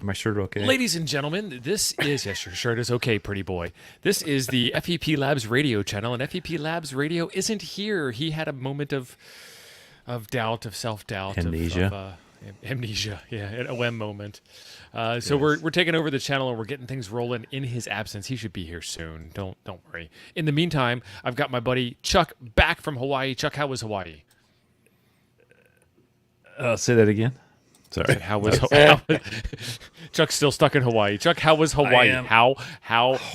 my shirt okay? Ladies and gentlemen, this is, yes, your shirt is okay, pretty boy. This is the FEP Labs radio channel, and FEP Labs radio isn't here. He had a moment of doubt, of self-doubt, Amnesia. amnesia, yeah, an OM moment. So we're taking over the channel and we're getting things rolling in his absence. He should be here soon. Don't worry. In the meantime, I've got my buddy Chuck back from Hawaii. Chuck, how was Hawaii? Say that again. Sorry. How was Chuck's still stuck in Hawaii? Chuck, how was Hawaii? How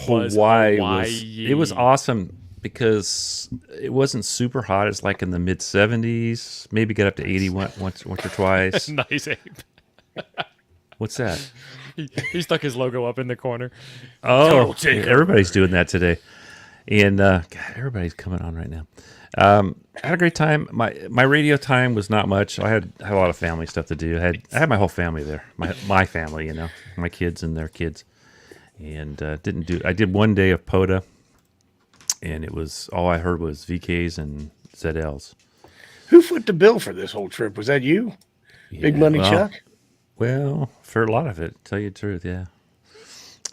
was Hawaii? It was awesome because it wasn't super hot. It's like in the mid 70s. Maybe get up to 80 once or twice. Nice, Ape. What's that? He stuck his logo up in the corner. Oh, everybody's doing that today. And God, everybody's coming on right now. I had a great time. My radio time was not much. I had a lot of family stuff to do. I had my whole family there. My family, you know, my kids and their kids. And I did one day of POTA, and it was all I heard was VKs and ZLs. Who foot the bill for this whole trip? Was that you? Yeah, Big Money Chuck? Well, for a lot of it, to tell you the truth, yeah.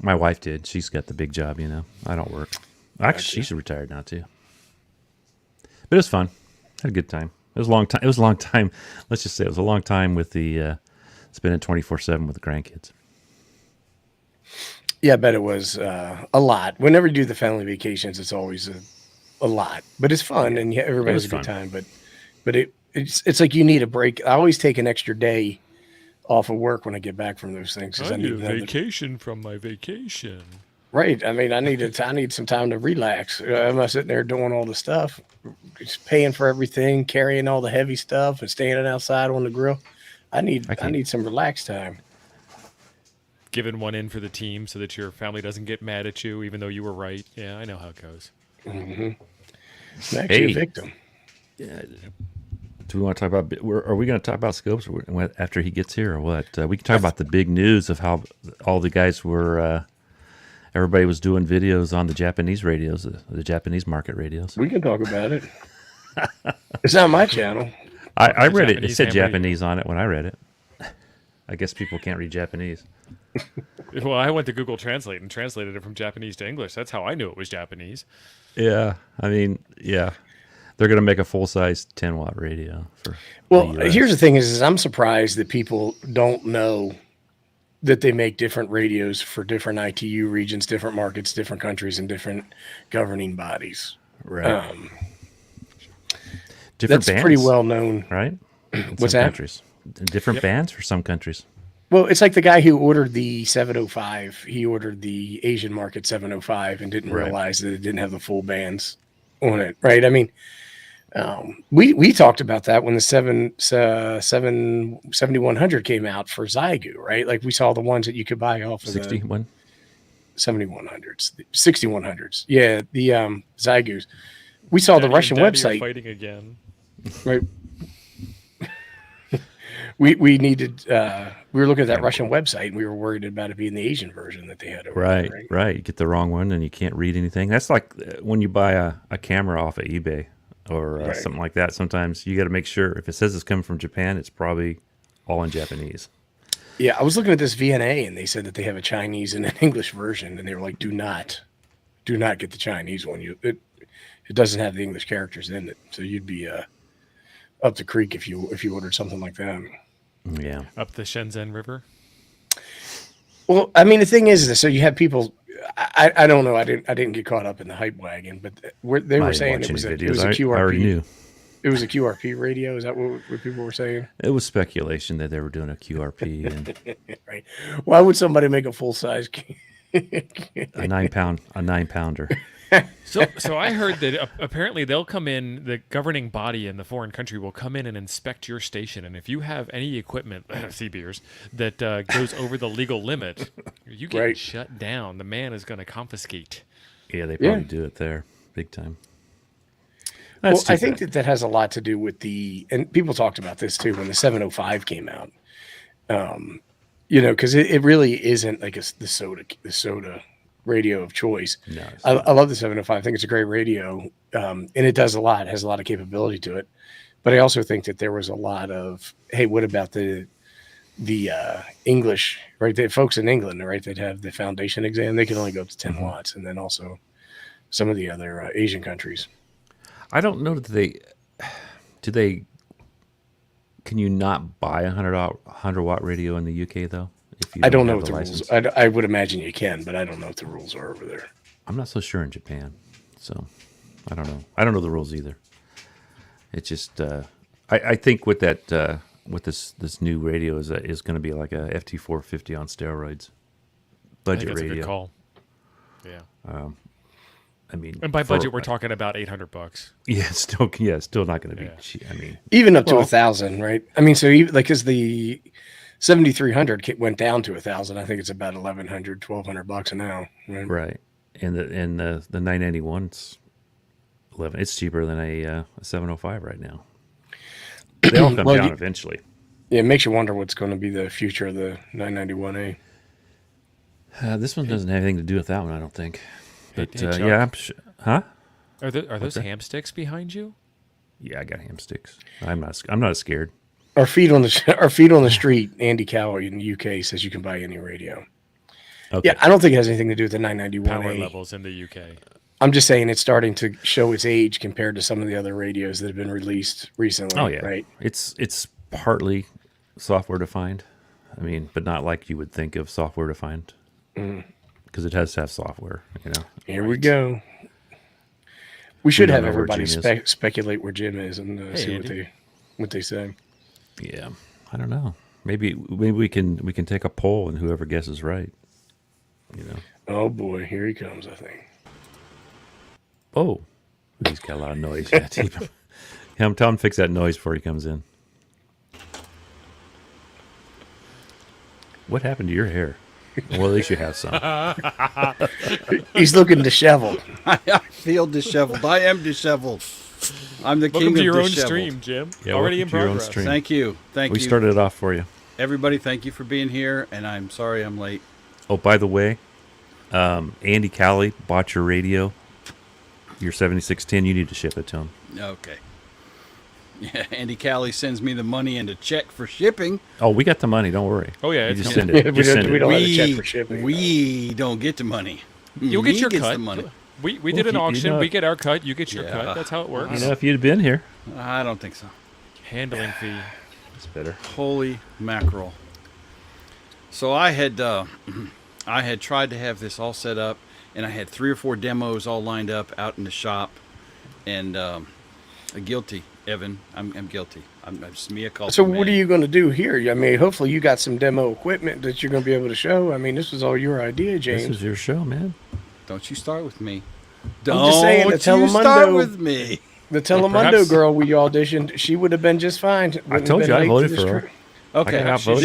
My wife did. She's got the big job, you know. I don't work. Actually, she's retired now too. But it was fun. Had a good time. It was a long time. It was a long time. Let's just say it was a long time with the spending 24/7 with the grandkids. Yeah, I bet it was a lot. Whenever you do the family vacations, it's always a lot. But it's fun, and everybody has a good time. But it's like you need a break. I always take an extra day off of work when I get back from those things. I need a vacation from my vacation. Right. I mean, I need some time to relax. I'm not sitting there doing all the stuff, just paying for everything, carrying all the heavy stuff, and standing outside on the grill. I need some relaxed time. Giving one in for the team so that your family doesn't get mad at you, even though you were right. Yeah, I know how it goes. Mm-hmm. I'm actually a victim. Yeah. Do we want to talk about? Are we going to talk about scopes after he gets here, or what? We can talk about the big news of how all the guys were. Everybody was doing videos on the Japanese radios, the Japanese market radios. We can talk about it. It's not my channel. I read it. It said Japanese on it when I read it. I guess people can't read Japanese. Well, I went to Google Translate and translated it from Japanese to English. That's how I knew it was Japanese. Yeah, I mean, yeah. They're going to make a full-size 10-watt radio. Here's the thing is I'm surprised that people don't know that they make different radios for different ITU regions, different markets, different countries, and different governing bodies. Right. That's bands, pretty well known. Right? What's that? Countries. Different bands for some countries. Well, it's like the guy who ordered the 705. He ordered the Asian market 705 and didn't realize that it didn't have the full bands on it. Right. I mean, we talked about that when the 7100 came out for Zygu, right? Like we saw the ones that you could buy off of 61 7100s, 6100s. Yeah, the Zygus. We saw the Russian website fighting again. Right. we needed we were looking at that Russian website and we were worried about it being the Asian version that they had over there, right. You get the wrong one and you can't read anything. That's like when you buy a camera off of eBay or something like that. Sometimes you got to make sure if it says it's coming from Japan, it's probably all in Japanese. Yeah, I was looking at this VNA and they said that they have a Chinese and an English version, and they were like, "Do not get the Chinese one. It doesn't have the English characters in it, so you'd be up the creek if you ordered something like that." Yeah, up the Shenzhen River. Well, I mean, the thing is, so you have people. I don't know. I didn't get caught up in the hype wagon, but they were saying it was a QRP. I already knew. It was a QRP radio. Is that what people were saying? It was speculation that they were doing a QRP. And right. Why would somebody make a full size a 9-pounder? So I heard that apparently they'll come in, the governing body in the foreign country will come in and inspect your station, and if you have any equipment, C-beers, that goes over the legal limit, you get shut down. The man is going to confiscate. Yeah, they probably do it there, big time. Well, I think that has a lot to do with and people talked about this too when the 705 came out. Because it really isn't like the soda radio of choice. No, I love the 705. I think it's a great radio, and it does a lot. It has a lot of capability to it. But I also think that there was a lot of, hey, what about the English, right? The folks in England, right? They'd have the foundation exam. They can only go up to 10 watts, and then also some of the other Asian countries. I don't know that they. Can you not buy a 100-watt radio in the UK though? If you I don't know have what the license? rules. I would imagine you can, but I don't know what the rules are over there. I'm not so sure in Japan, so I don't know. I don't know the rules either. It's just I think with that with this new radio is going to be like a FT450 on steroids. I think Budget that's a radio. good call. Yeah. I mean, And by budget, we're talking about $800. Yeah, still not going to be Yeah. cheap. I mean, Even up to 1,000, right? I mean, so even like as the 7300 went down to 1,000, I think it's about $1,100 now. Right? right. And the 991's 11. It's cheaper than a 705 right now. They all come Well, down eventually. Yeah, it makes you wonder what's going to be the future of the 991A. This one doesn't have anything to do with that one, I don't think. But Hey, Chuck. yeah, I'm sure. Huh? Are those ham sticks behind you? Yeah, I got ham sticks. I'm not scared. Our feet on the street. Andy Cowie in the UK says you can buy any radio. Okay. Yeah, I don't think it has anything to do with the 991A. Power levels in the UK. I'm just saying it's starting to show its age compared to some of the other radios that have been released recently. Oh yeah, right. It's partly software defined. I mean, but not like you would think of software defined, because it has to have software. You know. Here we go. We should don't have know where everybody Jim is. speculate where Jim is and see Andy. what they say. Yeah, I don't know. Maybe we can take a poll and whoever guesses right. You know. Oh boy, here he comes. I think. Oh, he's got a lot of noise. Yeah, tell him to fix that noise before he comes in. What happened to your hair? Well, at least you have some. He's looking disheveled. I feel disheveled. I am disheveled. I'm the Welcome king to of your own disheveled. stream, Jim. Yeah, Already in welcome to your own progress. stream. Thank you. Thank We you. started it off for you. Everybody, thank you for being here, and I'm sorry I'm late. Oh, by the way, Andy Cowley bought your radio, your 7610. You need to ship it to him. Okay. Yeah, Andy Cowley sends me the money and a check for shipping. Oh, we got the money. Don't worry. Oh, yeah, you it's just coming. send it. We Just don't- send we it. don't- have a check for shipping. We don't get the money. You'll get He your gets cut. the money. We Well, did an you auction. know- We get our cut. You get your Yeah. cut. That's how it works. You know, if you'd been here, I don't think so. Handling fee. it's better. Holy mackerel. So I had tried to have this all set up, and I had 3 or 4 demos all lined up out in the shop, and guilty, Evan. I'm guilty. I'm just mea culpa. So what man. are you going to do here? I mean, hopefully you got some demo equipment that you're going to be able to show. I mean, this was all your idea, James. This is your show, man. Don't you start with me. I'm Don't just saying, the you start Telemundo- with me. The Telemundo perhaps- girl we auditioned, she would have been just fine. I told you I voted for her. Okay, I got outvoted.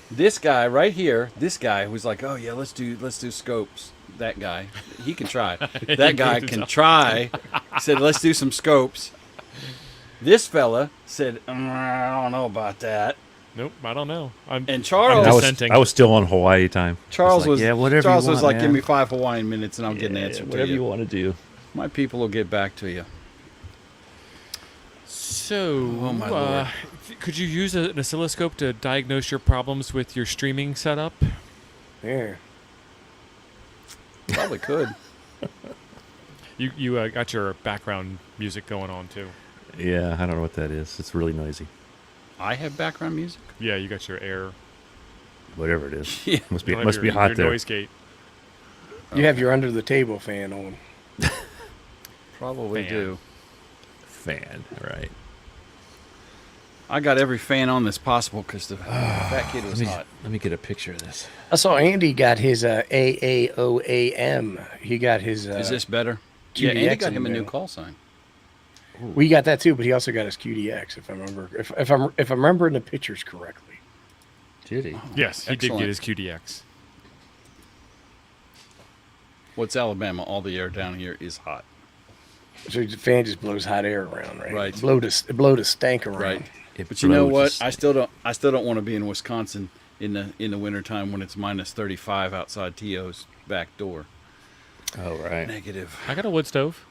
this guy right here, this guy who's like, oh yeah, let's do scopes. That guy, he can try. That guy can try. Said, let's do some scopes. This fella said, I don't know about that. Nope, I don't know. And Charles, I dissenting. was still on Hawaii time. Charles It's like, was yeah, whatever Charles you was want, like, man. give me 5 Hawaiian minutes and I'll get an Yeah, answer to whatever you. you want to do. My people will get back to you. So, my Lord. could you use an oscilloscope to diagnose your problems with your streaming setup? Yeah. Probably could. You got your background music going on too. Yeah, I don't know what that is. It's really noisy. I have background music. Yeah, you got your air. Whatever it is. Yeah. Must be You'll have must be your- hot your there. noise gate. You have your under the table fan on. Probably Fan. do. Fan, right? I got every fan on that's possible because the fat kid was hot. Let me get a picture of this. I saw Andy got his AAOAM. He got his. Is this better? QDX Yeah, Andy got in him a new there. call sign. We got that too, but he also got his QDX. If I remember, if I'm remembering the pictures correctly. Did he? Yes, he did Excellent. get his QDX. What's Alabama? All the air down here is hot. So the fan just blows hot air around, right? Right. It blow the stank around. Right. It But you know blows what? I still don't want to be in Wisconsin in the wintertime when it's minus 35 outside T.O.'s back door. Oh right. Negative. I got a wood stove.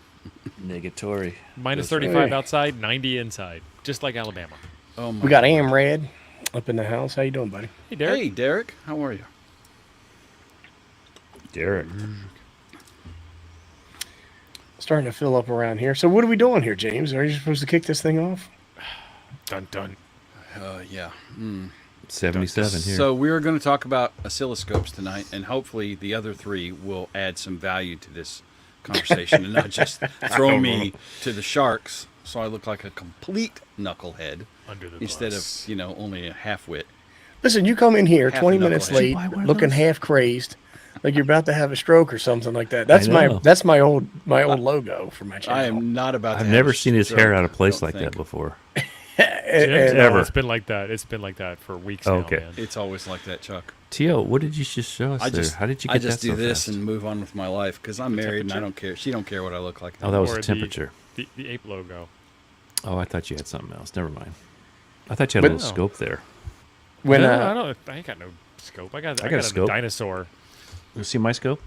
Negatory. Minus That's 35 right. outside, 90 inside, just like Alabama. Oh my. We got AMRAD. up in the house. How you doing, buddy? Hey, Derek. Hey, Derek. How are you? Derek. Starting to fill up around here. So what are we doing here, James? Are you supposed to kick this thing off? Dun dun. Yeah. 77 here. So we're going to talk about oscilloscopes tonight, and hopefully the other three will add some value to this conversation and not just throw me to the sharks so I look like a complete knucklehead Under the instead bus. of, only a half-wit. Listen, you come in here Half 20 a minutes knucklehead. late, Did you buy one of looking those? half crazed, like you're about to have a stroke or something like that. That's know. my old logo for my channel. I am not about to I've have never a seen his stroke, hair out of place I like don't that think. before. And, No, Ever. it's been like that. It's been like that for weeks Okay. now, man. It's always like that, Chuck. T.O., what did you just show us there? How did you get I just that do so this fast? and move on with my life because I'm married and I temperature? don't care. She don't care what I look like. Oh, that was Or the temperature. The ape logo. Oh, I thought you had something else. Never mind. I thought you had a But- little scope there. when No, I ain't got no scope. I got a scope. dinosaur You see my scope?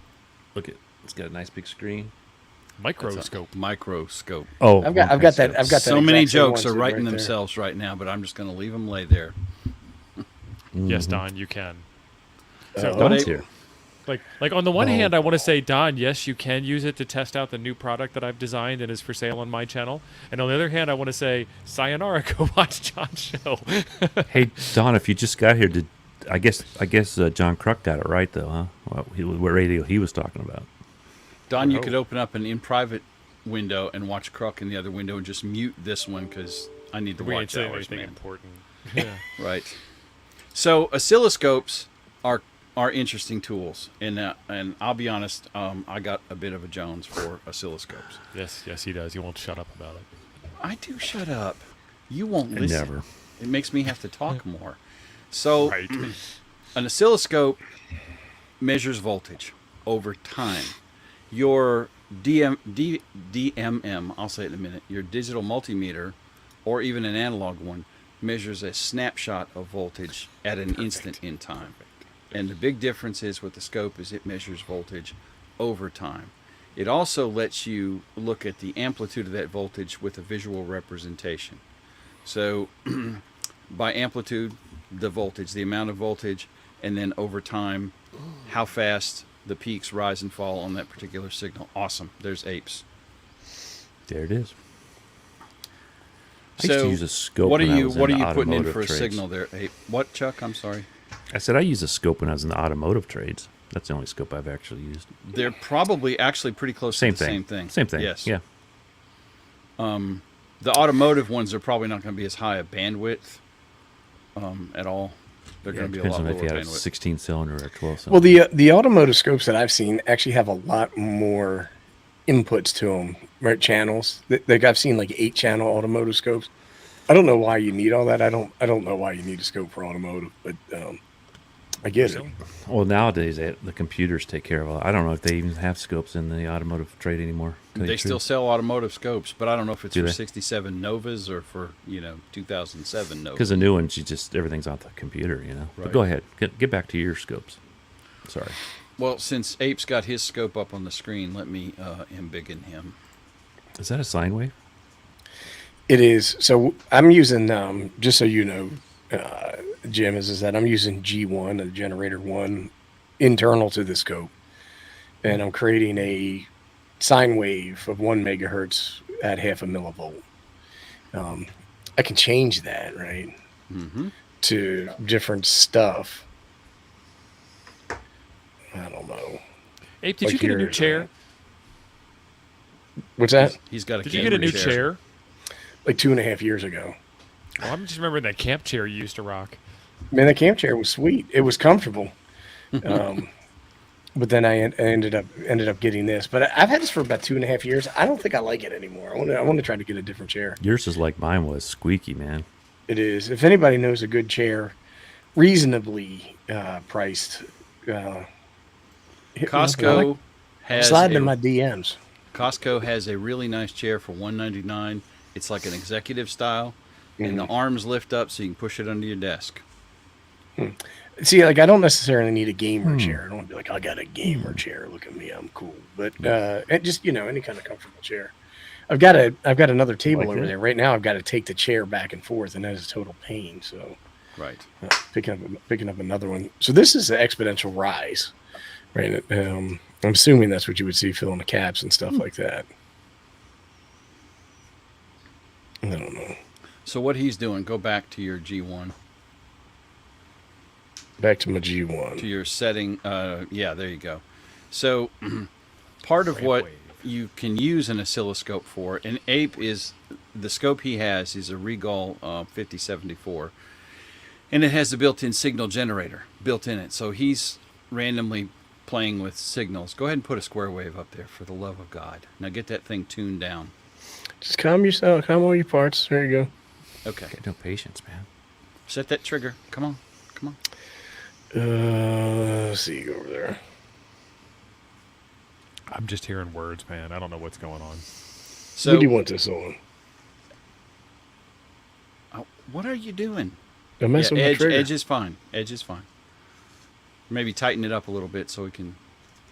Look, it's got a nice big screen. microscope. Microscope. Oh, I've got that. I've got that. So many exact same jokes one are sitting writing right there. themselves right now, but I'm just going to leave them lay there. Yes, Don, you can. So, What Don's ape- here. Like on the one Oh. hand, I want to say, Don, yes, you can use it to test out the new product that I've designed and is for sale on my channel. And on the other hand, I want to say, sayonara, go watch John's show. Hey, Don, if you just got here, I guess John Kruk got it right though, huh? What radio he was talking about? Don, you Oh. could open up an in private window and watch Kruk in the other window and just mute this one because I need to we ain't watch saying ours, anything man. important. Yeah. Right. So oscilloscopes are interesting tools, and I'll be honest, I got a bit of a Jones for oscilloscopes. Yes, he does. He won't shut up about it. I do shut up. You won't listen. Never. It makes me have to talk more. So Right. an oscilloscope measures voltage over time. Your DMM, I'll say it in a minute, your digital multimeter, or even an analog one, measures a snapshot of voltage at an instant in time. And the big difference is with the scope is it measures voltage over time. It also lets you look at the amplitude of that voltage with a visual representation. So by amplitude, the voltage, the amount of voltage, and then over time, how fast the peaks rise and fall on that particular signal. Awesome. There's apes. There it is. I used So to use a scope. what are when I you was what are in you the putting in automotive for a trades. signal there, ape? What, Chuck? I'm sorry. I said I used a scope when I was in the automotive trades. That's the only scope I've actually used. They're probably actually pretty close Same to the thing. same thing. Same thing. Yes. Yeah. The automotive ones are probably not going to be as high a bandwidth at all. They're Yeah, going it to be a depends lot on lower if you had a bandwidth. 16 cylinder or a 12 cylinder. Well, the automotive scopes that I've seen actually have a lot more inputs to them, right? Channels. Like I've seen like 8-channel automotive scopes. I don't know why you need all that. I don't know why you need a scope for automotive, but I get it. Well, nowadays the computers take care of it. I don't know if they even have scopes in the automotive trade anymore. to tell you They the still truth. sell automotive scopes, but I don't know if it's Do for they? 67 Novas or for 2007 Novas. Because the new ones, everything's on the computer, But Right. go ahead, get back to your scopes. Sorry. Well, since Ape's got his scope up on the screen, let me embiggen him. Is that a sine wave? It is. So I'm using, just so you know, Jim, is that I'm using G1, a generator 1, internal to the scope. And I'm creating a sine wave of 1 megahertz at 0.5 millivolt. I can change that, right, to different stuff. I don't know. Ape, did Like you get a new here, chair? What's that? He's got a Did you get a new camera chair? Like 2.5 years ago. Oh, I'm just remembering that camp chair you used to rock. Man, the camp chair was sweet. It was comfortable. But then I ended up getting this. But I've had this for about 2.5 years. I don't think I like it anymore. I want to try to get a different chair. Yours is like mine was, squeaky, man. It is. If anybody knows a good chair, reasonably priced, hit me up. I Costco like has sliding a, in my DMs. Costco has a really nice chair for $199. It's like an executive style, and the arms lift up so you can push it under your desk. See, like I don't necessarily need a gamer chair. I don't want to be like, I got a gamer chair. Look at me, I'm cool. But it just any kind of comfortable chair. I've got another table Like over that? there right now. I've got to take the chair back and forth, and that is a total pain. So Right. Picking up another one. So this is an exponential rise, right? I'm assuming that's what you would see filling the caps and stuff like that. I don't know. So what he's doing, go back to your G1. Back to my G1. To your setting. Yeah, there you go. So part of what you can use an oscilloscope for, and Ape is, the scope he has is a Regal 5074. And it has the built-in signal generator built in it. So he's randomly playing with signals. Go ahead and put a square wave up there, for the love of God. Now get that thing tuned down. Just calm yourself. Calm all your parts. There you go. Okay. Got no patience, man. Set that trigger. Come on. Come on. Let's see. Go over there. I'm just hearing words, man. I don't know what's going on. So What do you want this on? What are you doing? Don't mess with my trigger. Edge is fine. Edge is fine. Maybe tighten it up a little bit so we can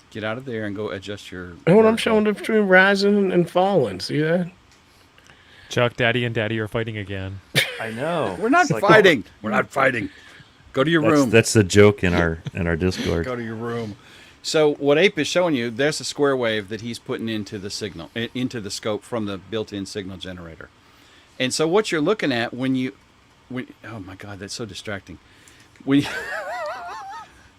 get out of there and go adjust your... Oh, I'm showing the between rising and falling. See that? Chuck, Daddy and Daddy are fighting again. I know. We're not fighting. We're not fighting. Go to your room. That's the joke in our Discord. Go to your room. So what Ape is showing you, there's a square wave that he's putting into the signal, into the scope from the built-in signal generator. And so what you're looking at oh my God, that's so distracting.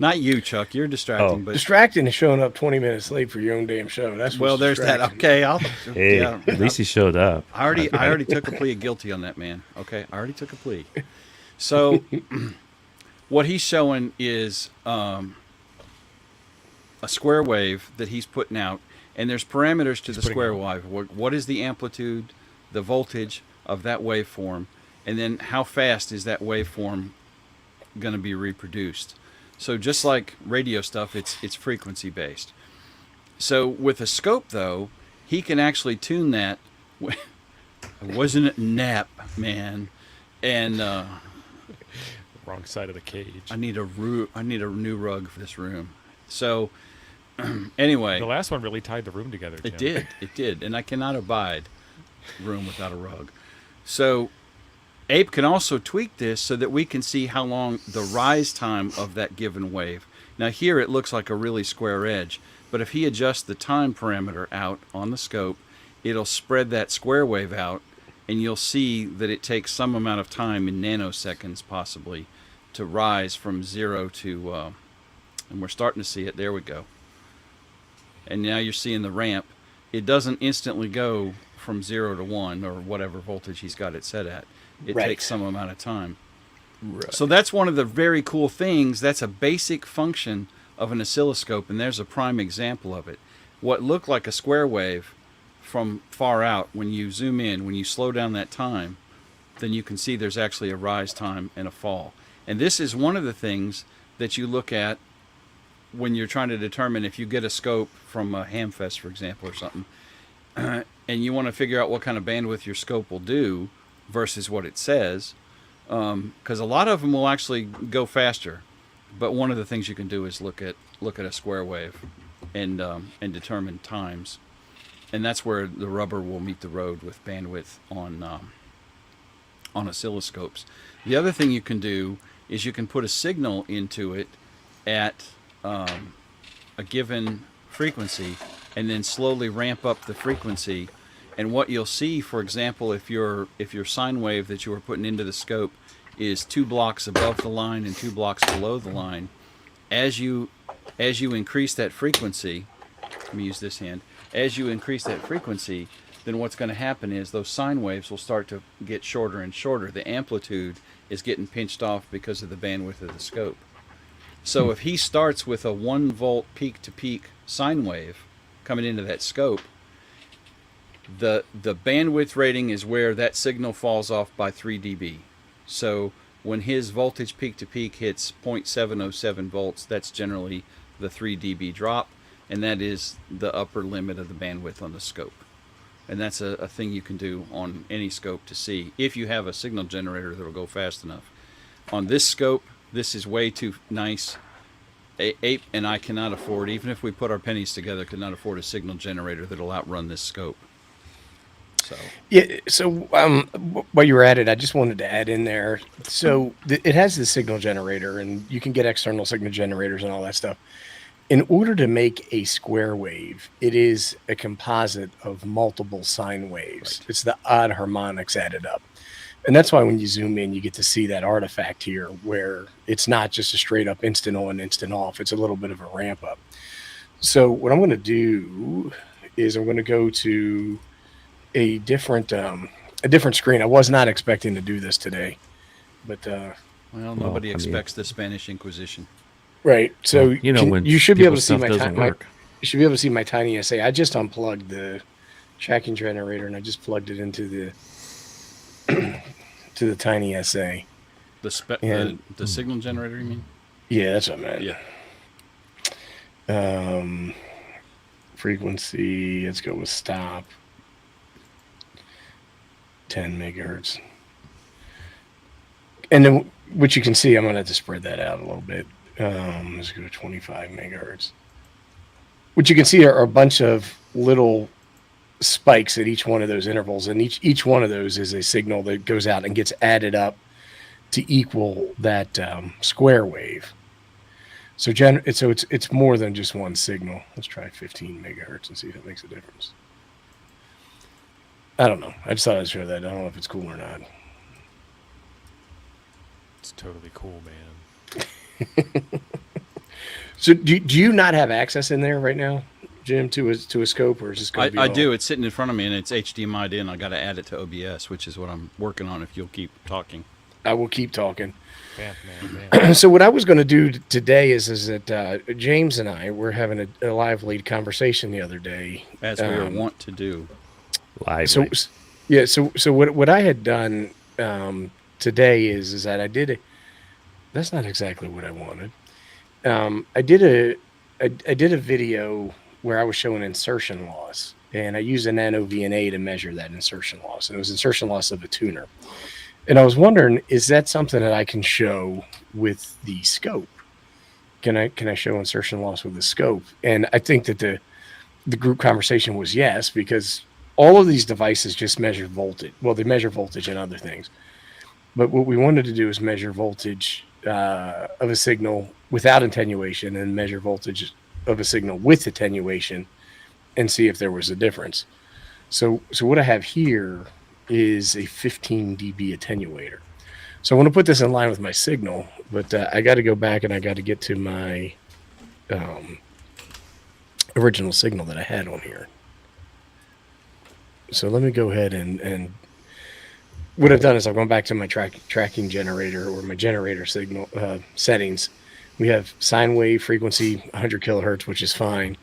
Not you, Chuck. You're distracting. But distracting is showing up 20 minutes late for your own damn show. That's what's there's that. Okay, Hey, at least he showed up. I already took a plea of guilty on that, man. Okay, I already took a plea. So what he's showing is a square wave that he's putting out, and there's parameters to the square wave. What is the amplitude, the voltage of that waveform, and then how fast is that waveform going to be reproduced? So just like radio stuff, it's frequency based. So with a scope, though, he can actually tune that. Wasn't it nap, man? And Wrong side of the cage. I need a new rug for this room. So anyway, The last one really tied the room together, Jim. it did, and I cannot abide room without a rug. So Ape can also tweak this so that we can see how long the rise time of that given wave. Now here it looks like a really square edge, but if he adjusts the time parameter out on the scope, it'll spread that square wave out, and you'll see that it takes some amount of time in nanoseconds possibly to rise from 0 to, and we're starting to see it, there we go. And now you're seeing the ramp. It doesn't instantly go from 0 to 1 or whatever voltage he's got it set at. It takes some amount of time. Right. So that's one of the very cool things. That's a basic function of an oscilloscope, and there's a prime example of it. What looked like a square wave from far out, when you zoom in, when you slow down that time, then you can see there's actually a rise time and a fall. And this is one of the things that you look at when you're trying to determine if you get a scope from a Hamfest, for example, or something, and you want to figure out what kind of bandwidth your scope will do versus what it says, because a lot of them will actually go faster. But one of the things you can do is look at a square wave and determine times, and that's where the rubber will meet the road with bandwidth on oscilloscopes. The other thing you can do is you can put a signal into it at a given frequency, and then slowly ramp up the frequency. And what you'll see, for example, if your sine wave that you are putting into the scope is 2 blocks above the line and 2 blocks below the line, as you increase that frequency, let me use this hand, as you increase that frequency, then what's going to happen is those sine waves will start to get shorter and shorter. The amplitude is getting pinched off because of the bandwidth of the scope. So if he starts with a 1 volt peak to peak sine wave coming into that scope, the bandwidth rating is where that signal falls off by 3 dB. So when his voltage peak to peak hits 0.707 volts, that's generally the 3 dB drop, and that is the upper limit of the bandwidth on the scope. And that's a thing you can do on any scope to see if you have a signal generator that will go fast enough. On this scope, this is way too nice. Ape and I cannot afford, even if we put our pennies together, could not afford a signal generator that will outrun this scope. So Yeah. So while you were at it, I just wanted to add in there. So it has the signal generator, and you can get external signal generators and all that stuff. In order to make a square wave, it is a composite of multiple sine waves. right. It's the odd harmonics added up. And that's why when you zoom in, you get to see that artifact here where it's not just a straight up instant on, instant off. It's a little bit of a ramp up. So what I'm going to do is I'm going to go to a different screen. I was not expecting to do this today, but Well, nobody I mean- expects the Spanish Inquisition. right. So Well, you know, when you should be able to people's see stuff my doesn't my work. you should be able to see my tiny SA. I just unplugged the tracking generator and I just plugged it into the to the tiny SA. And- The signal generator, you mean? Yeah, that's what I meant. Yeah. Frequency. Let's go with stop. 10 megahertz. And then what you can see, I'm going to have to spread that out a little bit. Let's go to 25 megahertz. What you can see are a bunch of little spikes at each one of those intervals, and each one of those is a signal that goes out and gets added up to equal that square wave. So it's more than just one signal. Let's try 15 megahertz and see if it makes a difference. I don't know. I just thought I'd show that. I don't know if it's cool or not. It's totally cool, man. So do you not have access in there right now, Jim, to a scope, or is this going to be? I do. It's sitting in front of me, and it's HDMI'd in. I got to add it to OBS, which is what I'm working on. If you'll keep talking. I will keep talking. Man. So what I was going to do today is that James and I were having a lively conversation the other day. As we are wont to do. Lively. So what I had done today is that I did that's not exactly what I wanted. I did a video where I was showing insertion loss, and I used a nano VNA to measure that insertion loss, and it was insertion loss of a tuner. And I was wondering, is that something that I can show with the scope? Can I show insertion loss with the scope? And I think that the group conversation was yes, because all of these devices just measure voltage. Well, they measure voltage and other things. But what we wanted to do is measure voltage of a signal without attenuation and measure voltage of a signal with attenuation and see if there was a difference. So what I have here is a 15 dB attenuator. So I want to put this in line with my signal, but I got to go back and I got to get to my original signal that I had on here. So let me go ahead and what I've done is I've gone back to my tracking generator or my generator signal settings. We have sine wave frequency 100 kilohertz, which is fine.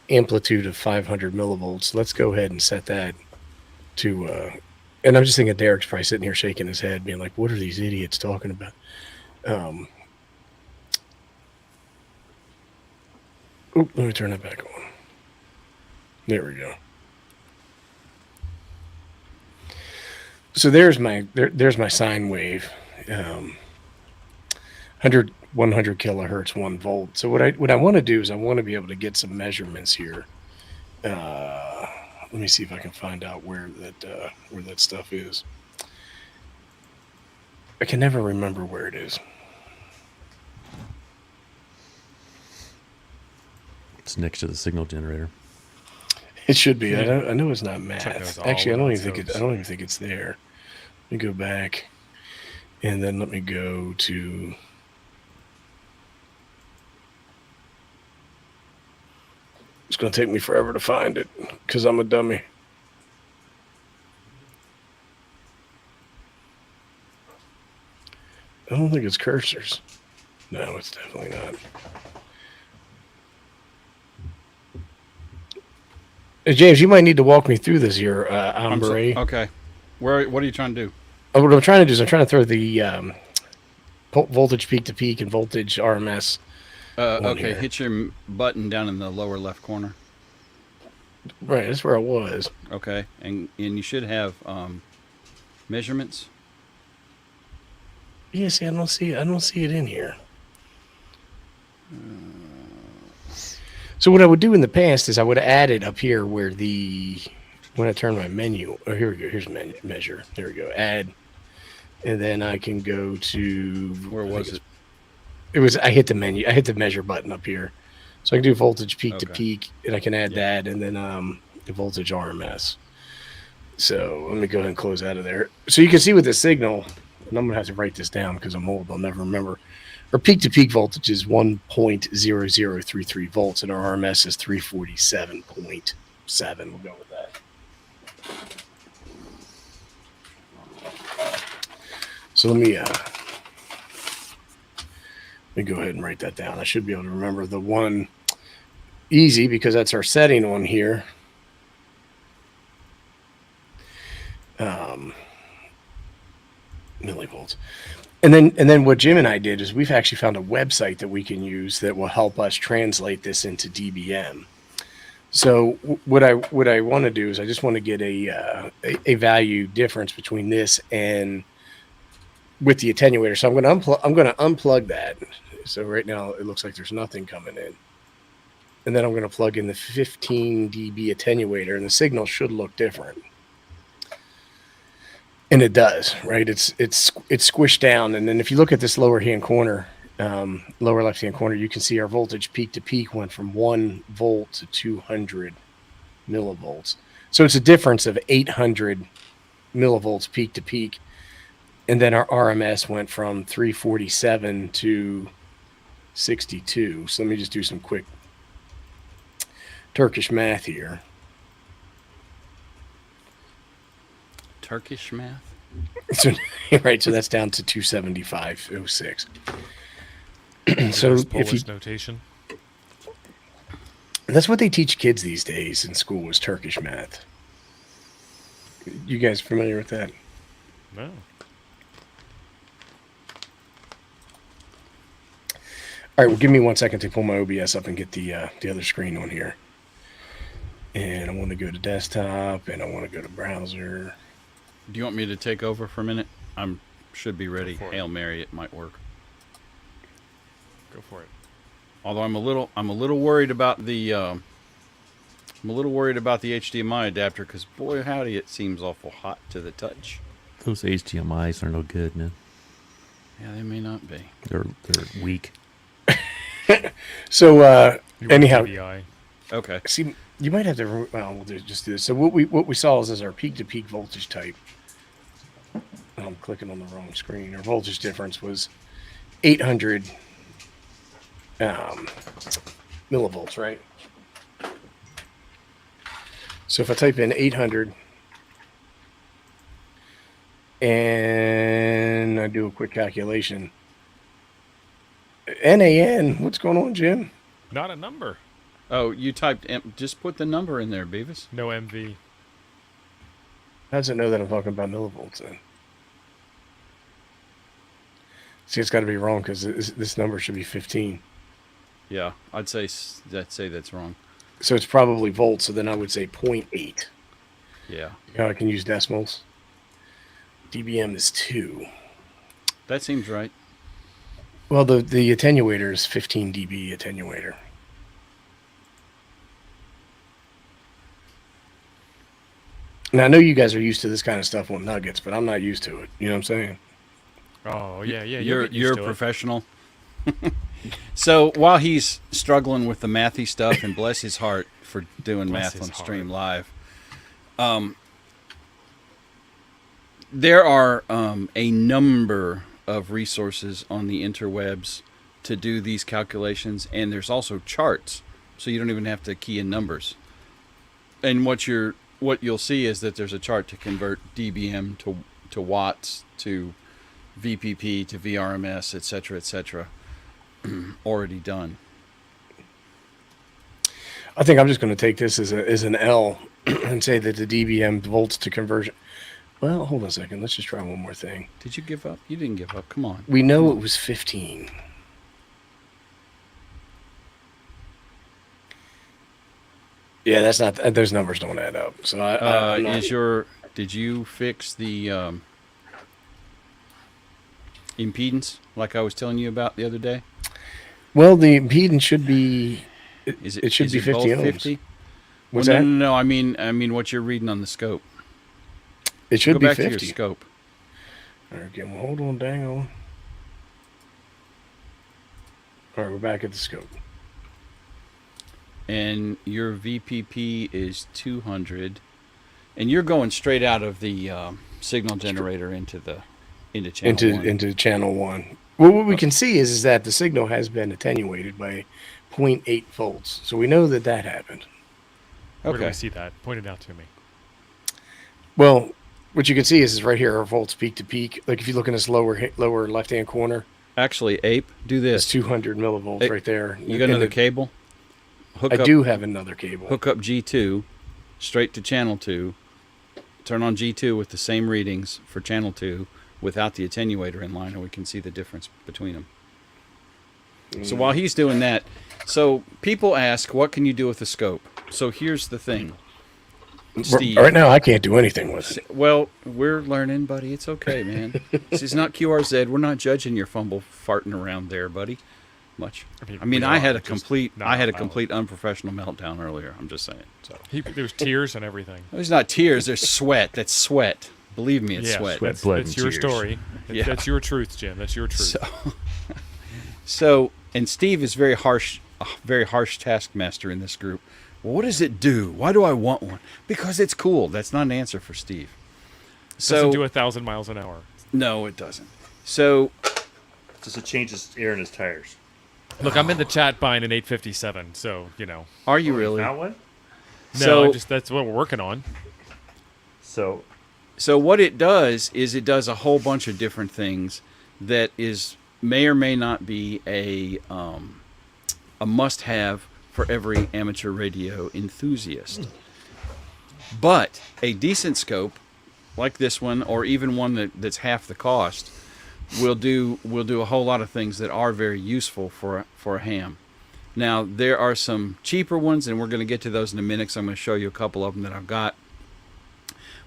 Amplitude of 500 millivolts. Let's go ahead and set that to. And I'm just thinking Derek's probably sitting here shaking his head, being like, "What are these idiots talking about?" Let me turn that back on. There we go. So there's my sine wave, 100 kilohertz, 1 volt. So what I want to do is I want to be able to get some measurements here. Let me see if I can find out where that stuff is. I can never remember where it is. It's next to the signal generator. It should be. I know it's not Chuck knows math. all Actually, I don't about even think scopes. I don't even think it's there. Let me go back, and then let me go to. It's going to take me forever to find it because I'm a dummy. I don't think it's cursors. No, it's definitely not. James, you might need to walk me through this here, Ombre. Okay. What are you trying to do? What I'm trying to do is I'm trying to throw the voltage peak to peak and voltage RMS. Okay, here. hit your button down in the lower left corner. Right, that's where I was. Okay, and you should have measurements. Yeah, see, I don't see it in here. So what I would do in the past is I would add it up here where the when I turn my menu, oh, here we go. Here's measure. There we go. Add. And then I can go to, Where was it? It was, I hit the menu. I hit the measure button up here. So I can do voltage peak to Okay. peak, and I can add that, and then the voltage RMS. So let me go ahead and close out of there. So you can see with the signal, and I'm going to have to write this down because I'm old. I'll never remember. Our peak to peak voltage is 1.0033 volts, and our RMS is 347.7. We'll go with that. So let me go ahead and write that down. I should be able to remember the one easy because that's our setting on here. Millivolts. And then what Jim and I did is we've actually found a website that we can use that will help us translate this into dBm. So what I want to do is I just want to get a value difference between this and with the attenuator. So I'm going to unplug that. So right now it looks like there's nothing coming in. And then I'm going to plug in the 15 dB attenuator, and the signal should look different. And it does, right? It's squished down. And then if you look at this lower left-hand corner, you can see our voltage peak to peak went from 1 volt to 200 millivolts. So it's a difference of 800 millivolts peak to peak. And then our RMS went from 347 to 62. So let me just do some quick Turkish math here. Turkish math? So, right, so that's down to 275.06. So if Polish you, notation. that's what they teach kids these days in school is Turkish math. You guys familiar with that? No. All right, well, give me 1 second to pull my OBS up and get the other screen on here. And I want to go to desktop, and I want to go to browser. Do you want me to take over for a minute? Should be ready. Go for it. Hail Mary, it might work. Go for it. Although I'm a little worried about the HDMI adapter because boy howdy, it seems awful hot to the touch. Those HDMIs are no good, man. Yeah, they may not be. They're weak. So You want anyhow, TBI. Okay. see, you might have to. Well, we'll just do this. So what we saw is our peak to peak voltage type. I'm clicking on the wrong screen. Our voltage difference was 800 millivolts, right? So if I type in 800 and I do a quick calculation, NAN, what's going on, Jim? Not a number. Oh, you typed. Just put the number in there, Beavis. No MV. How does it know that I'm talking about millivolts then? See, it's got to be wrong because this number should be 15. Yeah, I'd say that's wrong. So it's probably volts. So then I would say 0.8. Yeah, You know, I can use decimals. dBm is 2. that seems right. Well, the attenuator is 15 dB attenuator. Now, I know you guys are used to this kind of stuff on nuggets, but I'm not used to it. You know what I'm saying? Oh yeah. You're get used a to it. professional. So while he's struggling with the mathy stuff, and bless his heart for doing Bless math his on Stream heart. Live, there are a number of resources on the interwebs to do these calculations, and there's also charts, so you don't even have to key in numbers. And what you'll see is that there's a chart to convert dBm to watts to VPP to VRMS, etc., already done. I think I'm just going to take this as an L and say that the dBm volts to conversion. Well, hold on a second. Let's just try one more thing. Did you give up? You didn't give up. Come on. We know it was 15. Yeah, that's not. Those numbers don't add up. So I'm not- Did you fix the impedance like I was telling you about the other day? Well, the impedance should be. Is It should be both 50 ohms. 50? What's well, that? no. I mean, what you're reading on the scope. It should Go be back to 50. your scope. All right, okay, well, hold on, dang on. All right, we're back at the scope. And your VPP is 200, and you're going straight out of the signal generator into channel 1. Into channel 1. Well, what we can see is that the signal has been attenuated by 0.8 volts. So we know that happened. Where do Okay. we see that? Point it out to me. Well, what you can see is right here, our volts peak to peak. Like if you look in this lower left-hand corner, Actually, Ape, do it's this. 200 millivolts right there. You got another cable? I do have another cable. Hook up G2 straight to channel 2. Turn on G2 with the same readings for channel 2 without the attenuator in line, and we can see the difference between them. So while he's doing that, so people ask, what can you do with the scope? So here's the thing. Steve. Right now, I can't do anything with it. Well, we're learning, buddy. It's okay, man. This is not QRZ. We're not judging your fumble farting around there, buddy. Much. I mean, I had a complete unprofessional meltdown earlier. I'm just saying. So There's tears and everything. there's not tears. There's sweat. That's sweat. Believe me, it's sweat. Sweat, blood, That's and your tears. story. Yeah. That's your truth, Jim. That's your truth. So, and Steve is a very harsh taskmaster in this group. Well, what does it do? Why do I want one? Because it's cool. That's not an answer for Steve. Doesn't do 1,000 miles an hour. No, it doesn't. So, Just it changes air in his tires. Look, I'm in the chat buying an 857, so you know. are you really? Found one? No, So- that's what we're working on. So So what it does is it does a whole bunch of different things that may or may not be a must-have for every amateur radio enthusiast. But a decent scope like this one, or even one that's half the cost, will do a whole lot of things that are very useful for a ham. Now there are some cheaper ones, and we're going to get to those in a minute. So I'm going to show you a couple of them that I've got.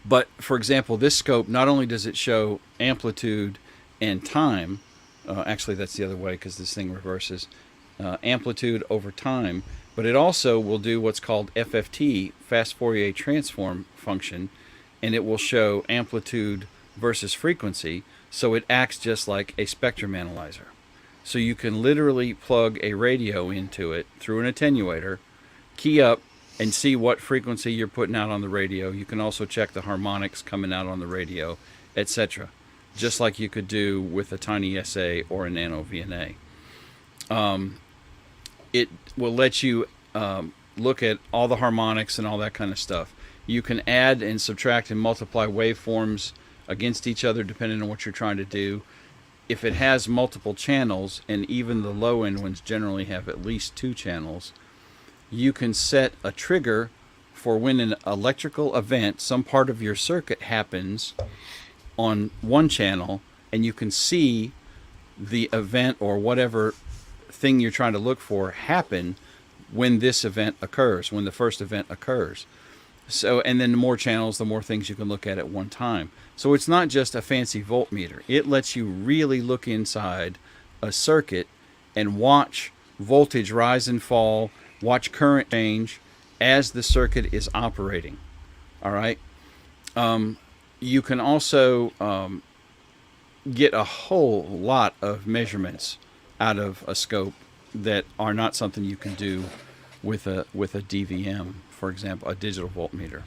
But for example, this scope, not only does it show amplitude and time, actually that's the other way because this thing reverses, amplitude over time, but it also will do what's called FFT, fast Fourier transform function, and it will show amplitude versus frequency, so it acts just like a spectrum analyzer. So you can literally plug a radio into it through an attenuator, key up, and see what frequency you're putting out on the radio. You can also check the harmonics coming out on the radio, etc., just like you could do with a tiny SA or a nano VNA. It will let you look at all the harmonics and all that kind of stuff. You can add and subtract and multiply waveforms against each other depending on what you're trying to do. If it has multiple channels, and even the low-end ones generally have at least 2 channels, you can set a trigger for when an electrical event, some part of your circuit happens on one channel, and you can see the event or whatever thing you're trying to look for happen when this event occurs, when the first event occurs. So, and then the more channels, the more things you can look at one time. So it's not just a fancy voltmeter. It lets you really look inside a circuit and watch voltage rise and fall, watch current change as the circuit is operating. All right. You can also get a whole lot of measurements out of a scope that are not something you can do with a DVM, for example, a digital voltmeter.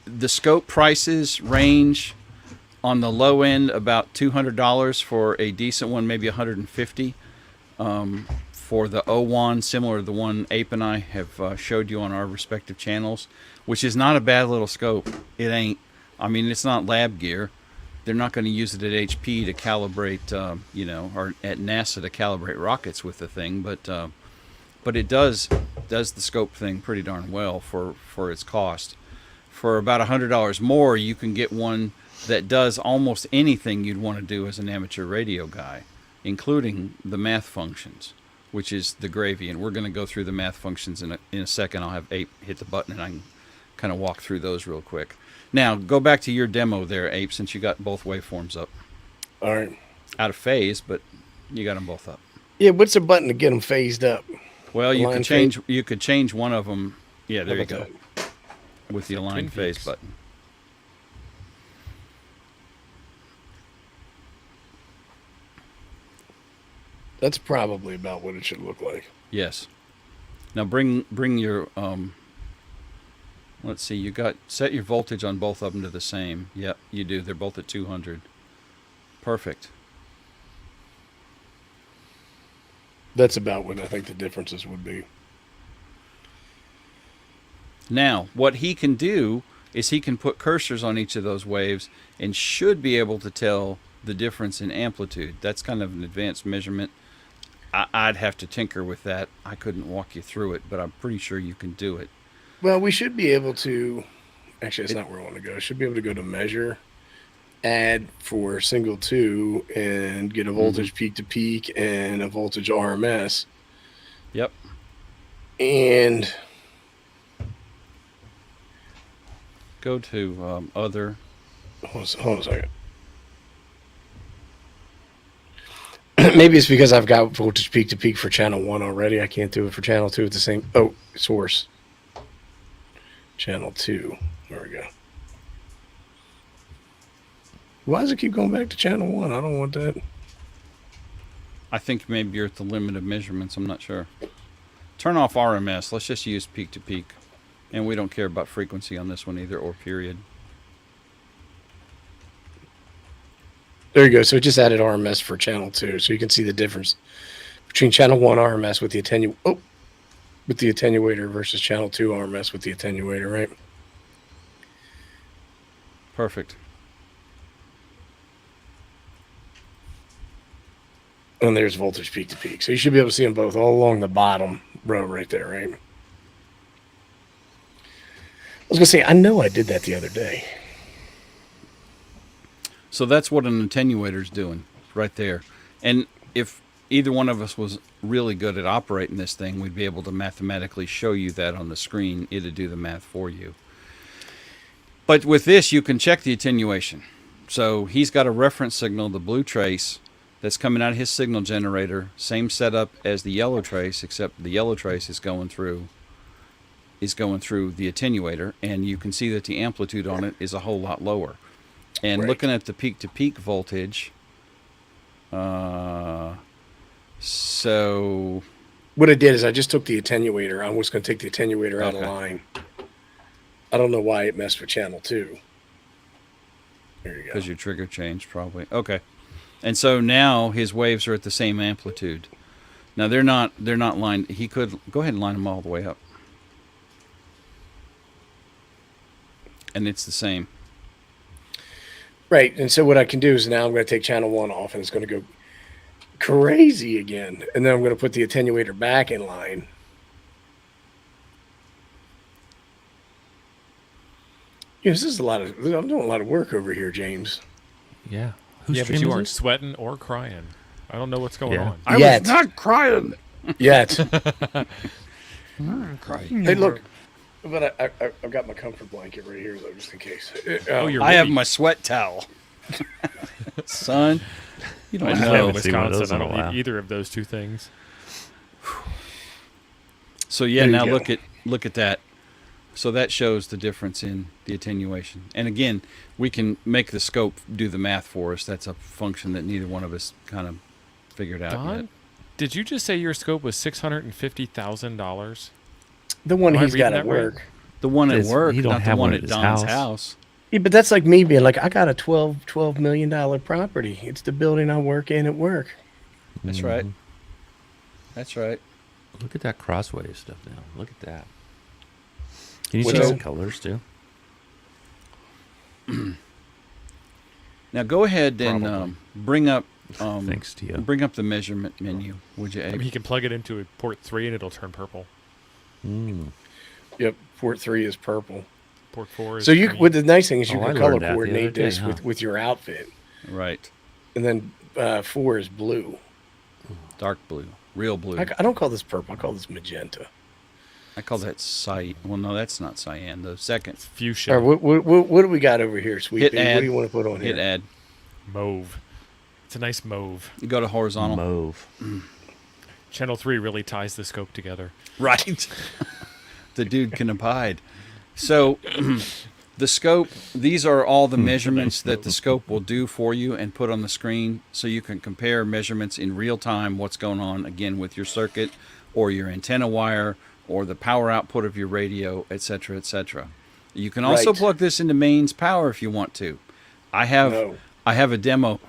The scope prices range on the low end about $200 for a decent one, maybe $150 for the O1, similar to the one Ape and I have showed you on our respective channels, which is not a bad little scope. It ain't. I mean, it's not lab gear. They're not going to use it at HP to calibrate, or at NASA to calibrate rockets with the thing, but it does the scope thing pretty darn well for its cost. For about $100 more, you can get one that does almost anything you'd want to do as an amateur radio guy, including the math functions, which is the gravy. And we're going to go through the math functions in a second. I'll have Ape hit the button, and I can kind of walk through those real quick. Now, go back to your demo there, Ape, since you got both waveforms up. All right. Out of phase, but you got them both up. Yeah, what's the button to get them phased up? Well, you Align could change. You could change one of them. Yeah, there How you about go. that? With the Twin align phase Peaks. button. That's probably about what it should look like. Yes. Now bring your let's see, you got set your voltage on both of them to the same. Yep, you do. They're both at 200. Perfect. That's about what I think the differences would be. Now, what he can do is he can put cursors on each of those waves and should be able to tell the difference in amplitude. That's kind of an advanced measurement. I'd have to tinker with that. I couldn't walk you through it, but I'm pretty sure you can do it. Well, we should be able to. Actually, that's not where I want to go. Should be able to go to measure, add for single 2, and get a voltage peak to peak and a voltage RMS. Yep. And Go to other. hold on a second. Maybe it's because I've got voltage peak to peak for channel 1 already. I can't do it for channel 2 at the same. Oh, source. Channel 2. There we go. Why does it keep going back to channel 1? I don't want that. I think maybe you're at the limit of measurements. I'm not sure. Turn off RMS. Let's just use peak to peak. And we don't care about frequency on this one either, or period. There you go. So it just added RMS for channel 2. So you can see the difference between channel 1 RMS with the with the attenuator versus channel 2 RMS with the attenuator, right? Perfect. And there's voltage peak to peak. So you should be able to see them both all along the bottom row right there, right? I was going to say, I know I did that the other day. So that's what an attenuator's doing right there. And if either one of us was really good at operating this thing, we'd be able to mathematically show you that on the screen. It'd do the math for you. But with this, you can check the attenuation. So he's got a reference signal, the blue trace, that's coming out of his signal generator. Same setup as the yellow trace, except the yellow trace is going through the attenuator, and you can see that the amplitude on it is a whole lot lower. And Right. looking at the peak-to-peak voltage, so What I did is I just took the attenuator. I was going to take the attenuator out Okay. of line. I don't know why it messed with channel 2. There you go. because your trigger changed probably. Okay. And so now his waves are at the same amplitude. Now they're not lined. He could go ahead and line them all the way up. And it's the same. Right. And so what I can do is now I'm going to take channel 1 off, and it's going to go crazy again. And then I'm going to put the attenuator back in line. This is I'm doing a lot of work over here, James. Yeah. Who's Yeah, but you aren't sweating or crying. I don't know what's going Yeah. on. I Yet. was not crying. Yet. Crying. Hey, look. But I've got my comfort blanket right here, though, just in case. Oh, you're I have really- my sweat towel. Son, you don't I know. live haven't in seen one of those Wisconsin. I in a don't while. need either of those two things. So yeah, There you now go. look at that. So that shows the difference in the attenuation. And again, we can make the scope do the math for us. That's a function that neither one of us kind of figured out Don, yet. did you just say your scope was $650,000? The one Am I he's got reading at that right? work. The one at It's- work, he don't not the have one one at at his Don's house. house. Yeah, but that's like me being like, I got a $12 million property. It's the building I work in at work. That's right. That's right. Look at that crosswave stuff now. Look at that. Can you What's change that? the colors too? Now go ahead and Probably. bring up Thanks to you. bring up the measurement menu, would you, I Abe? mean, he can plug it into a port 3 and it'll turn purple. Mm. Yep, port 3 is purple. Port 4 is So you, green. what the nice thing is you Oh, I can color learned that the coordinate other day, this huh? with your outfit, Right. and then 4 is blue. Dark blue. Real blue. I don't call this purple. I call this magenta. I call that cyan. Well, no, that's not cyan. The second. fuchsia, All right, what do we got over here, Sweet Hit Pea? What add. do you want to put on Hit here? add. mauve. It's a nice mauve. You go to horizontal. Mauve. Channel 3 really ties the scope together. Right. The dude can abide. So the scope, these are all the measurements that the scope will do for you and put on the screen, so you can compare measurements in real time, what's going on, again, with your circuit or your antenna wire or the power output of your radio, etc., etc. You can also Right. plug this into mains power if you want to. I have No. a demo.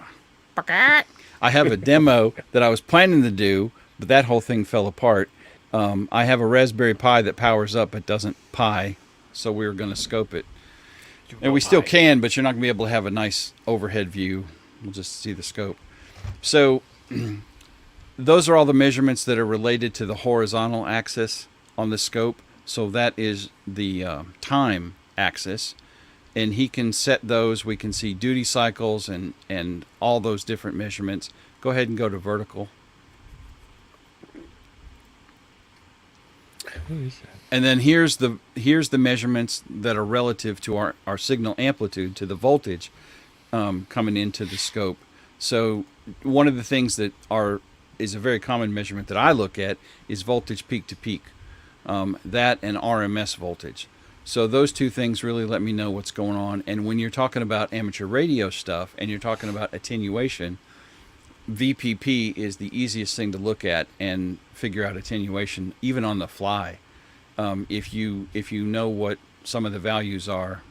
I have a demo that I was planning to do, but that whole thing fell apart. I have a Raspberry Pi that powers up but doesn't Pi, so we were going to scope it. And we still can, but you're not going to be able to have a nice overhead view. We'll just see the scope. So those are all the measurements that are related to the horizontal axis on the scope. So that is the time axis. And he can set those. We can see duty cycles and all those different measurements. Go ahead and go to vertical. And then here's the measurements that are relative to our signal amplitude, to the voltage coming into the scope. So one of the things that is a very common measurement that I look at is voltage peak to peak, that and RMS voltage. So those two things really let me know what's going on. And when you're talking about amateur radio stuff and you're talking about attenuation, VPP is the easiest thing to look at and figure out attenuation even on the fly. If you know what some of the values are,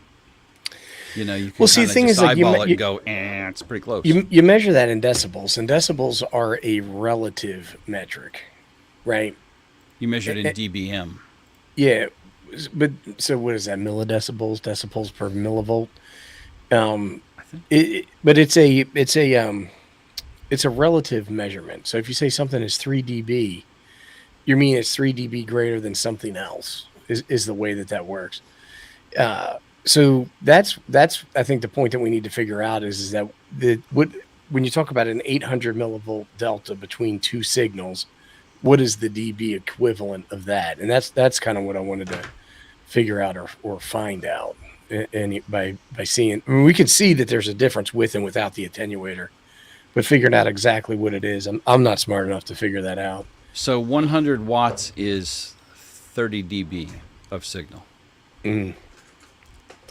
you can Well, see, kind the of thing just is, like, eyeball it and go, it's pretty close. You measure that in decibels, and decibels are a relative metric, right? You measured in dBm. Yeah, but so what is that? Milladecibels, decibels per millivolt. But it's a relative measurement. So if you say something is 3 dB, you mean it's 3 dB greater than something else. Is the way that works. So that's I think the point that we need to figure out is that when you talk about an 800 millivolt delta between two signals, what is the dB equivalent of that? And that's kind of what I wanted to figure out or find out. And by seeing, I mean, we can see that there's a difference with and without the attenuator, but figuring out exactly what it is, I'm not smart enough to figure that out. So 100 watts is 30 dB of signal.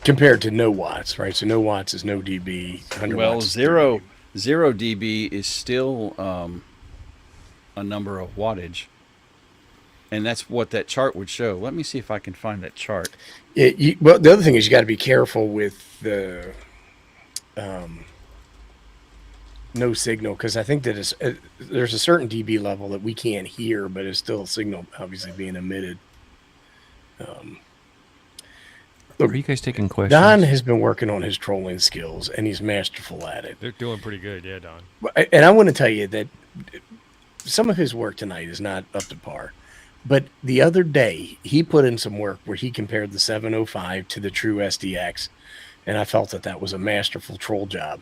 Compared to no watts, right? So no watts is no dB. 100 Well, watts is 0 dB is still a number of wattage. And that's what that chart would show. Let me see if I can find that chart. Well, the other thing is you got to be careful with the no signal, because I think that there's a certain dB level that we can't hear, but it's still a signal obviously being emitted. Are you guys taking questions? Don has been working on his trolling skills, and he's masterful at it. They're doing pretty good, yeah, Don. And I want to tell you that some of his work tonight is not up to par. But the other day, he put in some work where he compared the 705 to the true SDX, and I felt that was a masterful troll job,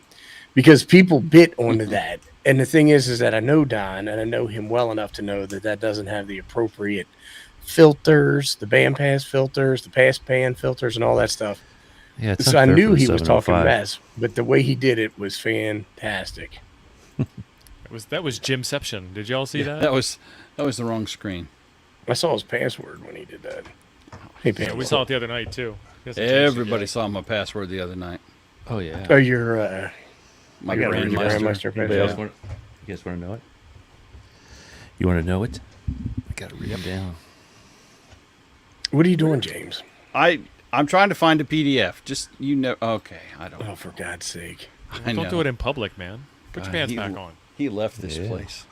because people bit onto that. And the thing is that I know Don, and I know him well enough to know that doesn't have the appropriate filters, the bandpass filters, the passband filters, and all that stuff. Yeah, it's So up I there knew for the he was talking 705. mess, but the way he did it was fantastic. That was Jimception. Did y'all see that? That was the wrong screen. I saw his password when he did that. Hey, Yeah, we saw it the other night too. Guess it changed Everybody again. saw my password the other night. Oh yeah. Oh, you're My I gotta read your grandmaster. Grandmaster Anybody else page. want? You guys want to know it? You want to know it? I gotta read them down. What are you doing, James? I'm trying to find a PDF. Just okay, I don't. Oh, for God's sake! I know. Don't do it in public, man. Put your God, pants back on. He left this Yeah. place.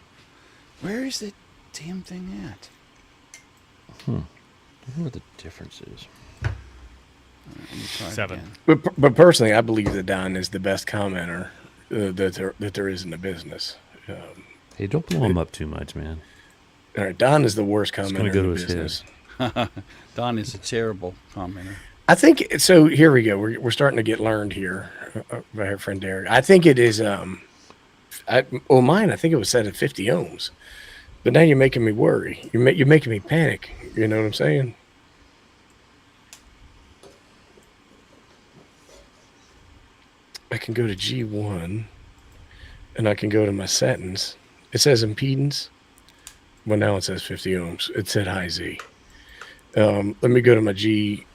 Where is the damn thing at? I wonder what the difference is. Let me try it 7. again. But personally, I believe that Don is the best commenter that there is in the business. Hey, don't blow him up too much, man. All right, Don is the worst gonna commenter go in to the his business. Don is a terrible commenter. I think so. Here we go. We're starting to get learned here by our friend Derek. I think it is. Mine. I think it was set at 50 ohms. But now you're making me worry. You're making me panic. You know what I'm saying? I can go to G1, and I can go to my settings. It says impedance. Well, now it says 50 ohms. It said high Z. Let me go to my G.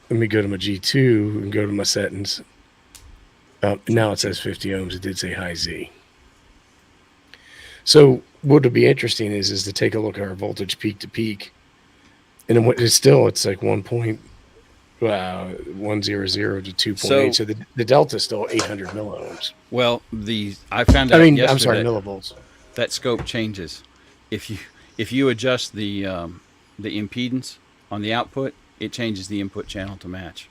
Let me go to my G2 and go to my settings. Now it says 50 ohms. It did say high Z. So what would be interesting is to take a look at our voltage peak to peak, and then it's like 1.100 to 2.8. So the delta is still 800 milliohms. Well, I found out yesterday. I'm sorry, millivolts. That scope changes. If you adjust the impedance on the output, it changes the input channel to match.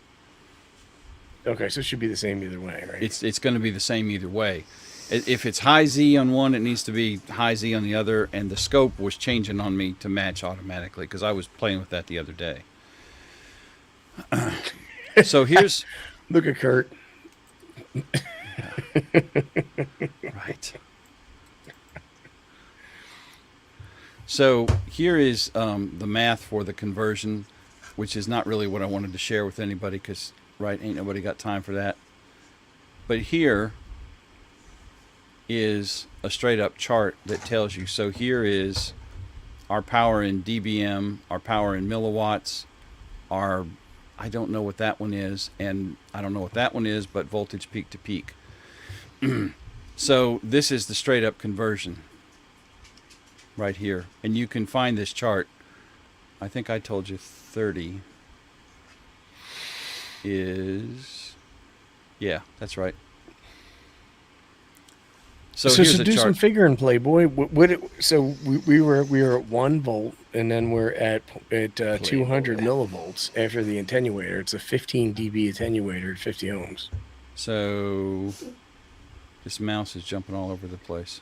Okay, so it should be the same either way, right? It's going to be the same either way. If it's high Z on one, it needs to be high Z on the other, and the scope was changing on me to match automatically because I was playing with that the other day. So here's... Look at Kurt. Right. So here is the math for the conversion, which is not really what I wanted to share with anybody because, right, ain't nobody got time for that. But here is a straight up chart that tells you. So here is our power in dBm, our power in milliwatts, I don't know what that one is, and I don't know what that one is, but voltage peak to peak. So this is the straight up conversion right here. And you can find this chart. I think I told you 30 is, yeah, that's right. So here's do a chart. some figure and play, boy. So we were at 1 volt, and then we're at 200 millivolts after the attenuator. It's a 15 dB attenuator at 50 ohms. So this mouse is jumping all over the place.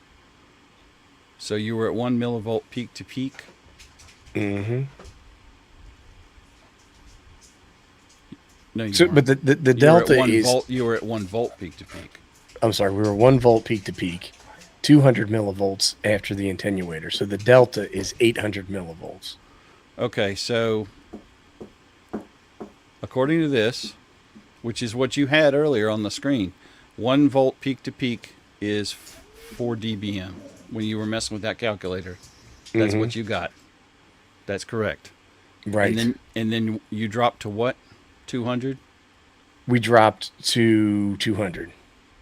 So you were at 1 millivolt peak to peak. Mm-hmm. No, you So, weren't. but the delta You were at 1 volt peak to peak. I'm sorry, we were 1 volt peak to peak, 200 millivolts after the attenuator. So the delta is 800 millivolts. Okay, so according to this, which is what you had earlier on the screen, 1 volt peak to peak is 4 dBm. When you were messing with that calculator, that's what you got. That's correct. Right. And then you dropped to what? 200? We dropped to 200.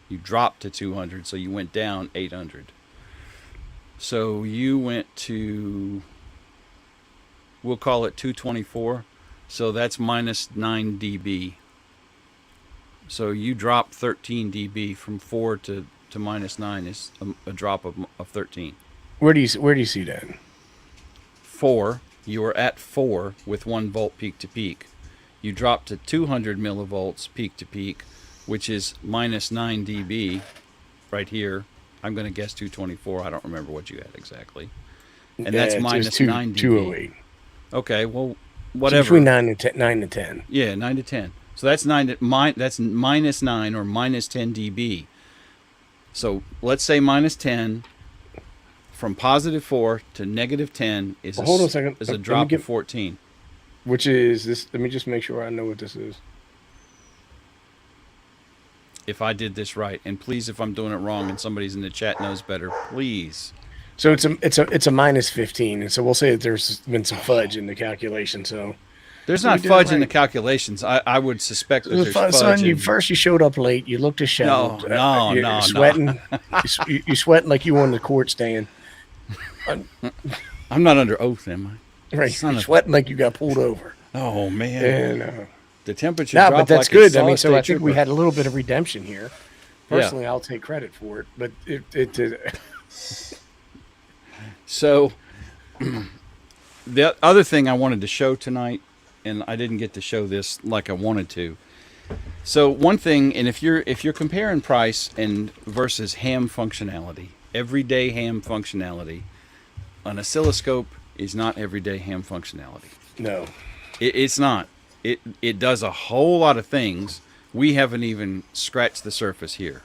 You dropped to 200, so you went down 800. So you went to, we'll call it 224. So that's minus 9 dB. So you dropped 13 dB from 4 to minus 9 is a drop of 13. Where do you see that? 4. You were at 4 with 1 volt peak to peak. You dropped to 200 millivolts peak to peak, which is minus 9 dB right here. I'm going to guess 224. I don't remember what you had exactly. And that's minus 9 dB. 208. Okay, well, whatever. So between 9 and 10. Yeah, 9 to 10. So that's that's minus 9 or minus 10 dB. So let's say minus 10 from positive 4 to negative 10 is hold on a second. Is a drop of 14. Which is this? Let me just make sure I know what this is. If I did this right, and please, if I'm doing it wrong and somebody's in the chat knows better, please. So it's a minus 15, and so we'll say that there's been some fudge in the calculation. So there's not fudge in the calculations. I would suspect that there's fudge. Son, first you showed up late. You looked disheveled. No, you're sweating. You're sweating like you won the court stand. I'm not under oath, am I? Right, you're sweating like you got pulled over. Oh man. And the temperature no, dropped but that's like good. I mean, so I think we had a little bit of redemption here. Personally, I'll take credit for it, but it So, the other thing I wanted to show tonight, and I didn't get to show this like I wanted to. So one thing, and if you're comparing price and versus ham functionality, everyday ham functionality, an oscilloscope is not everyday ham functionality. No, it's not. It does a whole lot of things. We haven't even scratched the surface here.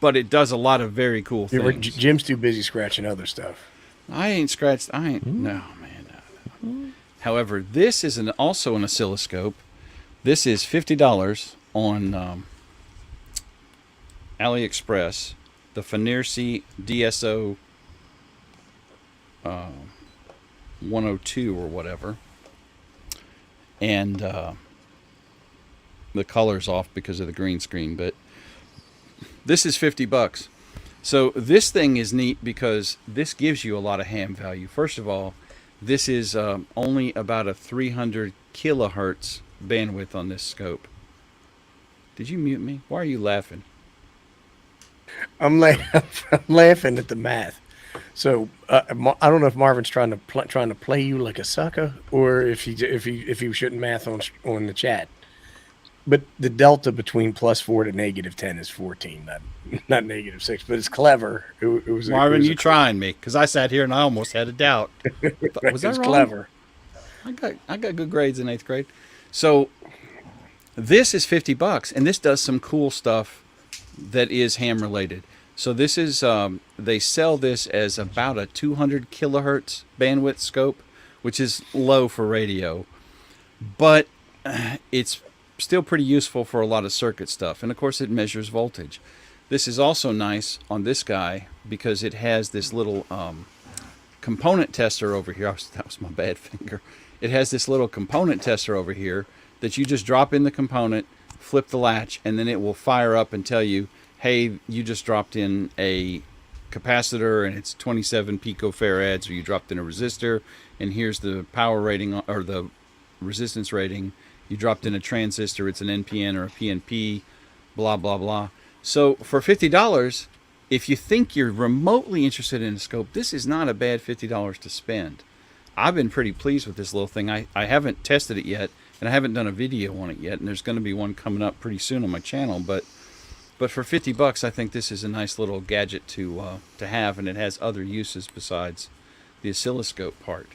But it does a lot of very cool things. Jim's too busy scratching other stuff. No, man. No. However, this is also an oscilloscope. This is $50 on AliExpress. the Finirsi DSO 102 or whatever. And the color's off because of the green screen, but this is $50. So this thing is neat because this gives you a lot of ham value. First of all, this is only about a 300 kilohertz bandwidth on this scope. Did you mute me? Why are you laughing? I'm laughing at the math. So I don't know if Marvin's trying to play you like a sucker, or if he was shooting math on the chat. But the delta between +4 to -10 is 14, not -6. But it's clever. It was Marvin, you trying me? Because I sat here and I almost had a doubt. Was that it's wrong? clever. I got good grades in 8th grade. So this is $50, and this does some cool stuff that is ham related. So this is they sell this as about a 200 kilohertz bandwidth scope, which is low for radio, but it's still pretty useful for a lot of circuit stuff. And of course it measures voltage. This is also nice on this guy because it has this little component tester over here. That was my bad finger. It has this little component tester over here that you just drop in the component, flip the latch, and then it will fire up and tell you, hey, you just dropped in a capacitor and it's 27 picofarads, or you dropped in a resistor and here's the power rating or the resistance rating. You dropped in a transistor, it's an NPN or a PNP, blah, blah, blah. So for $50, if you think you're remotely interested in a scope, this is not a bad $50 to spend. I've been pretty pleased with this little thing. I haven't tested it yet, and I haven't done a video on it yet, and there's going to be one coming up pretty soon on my channel, but for $50, I think this is a nice little gadget to have, and it has other uses besides the oscilloscope part.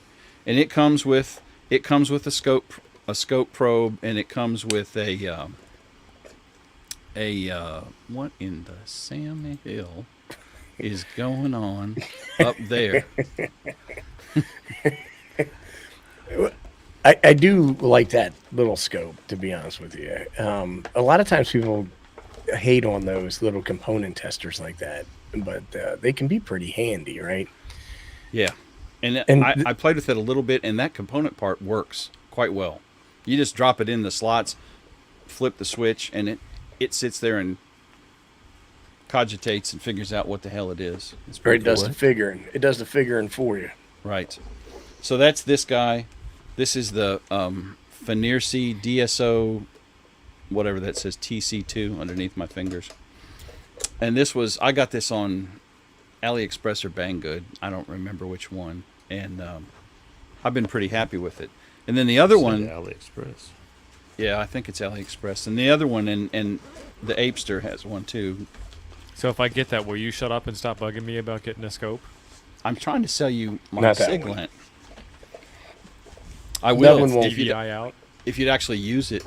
And it comes with a scope probe, and it comes with a what in the Sam Hill is going on up there? I do like that little scope, to be honest with you. A lot of times people hate on those little component testers like that, but they can be pretty handy, right? Yeah. And I played with it a little bit, and that component part works quite well. You just drop it in the slots, flip the switch, and it sits there and cogitates and figures out what the hell it is. It's Or pretty it does cool. the figuring. It does the figuring for you. Right. So that's this guy. This is the Finirsi DSO, whatever that says, TC2 underneath my fingers. And I got this on AliExpress or Banggood. I don't remember which one. And I've been pretty happy with it. And then the other one, AliExpress. yeah, I think it's AliExpress. And the other one, and the Apester has one too. So if I get that, will you shut up and stop bugging me about getting a scope? I'm trying to sell you my Not that Siglant. I will one won't. DVI out. if you'd actually use it.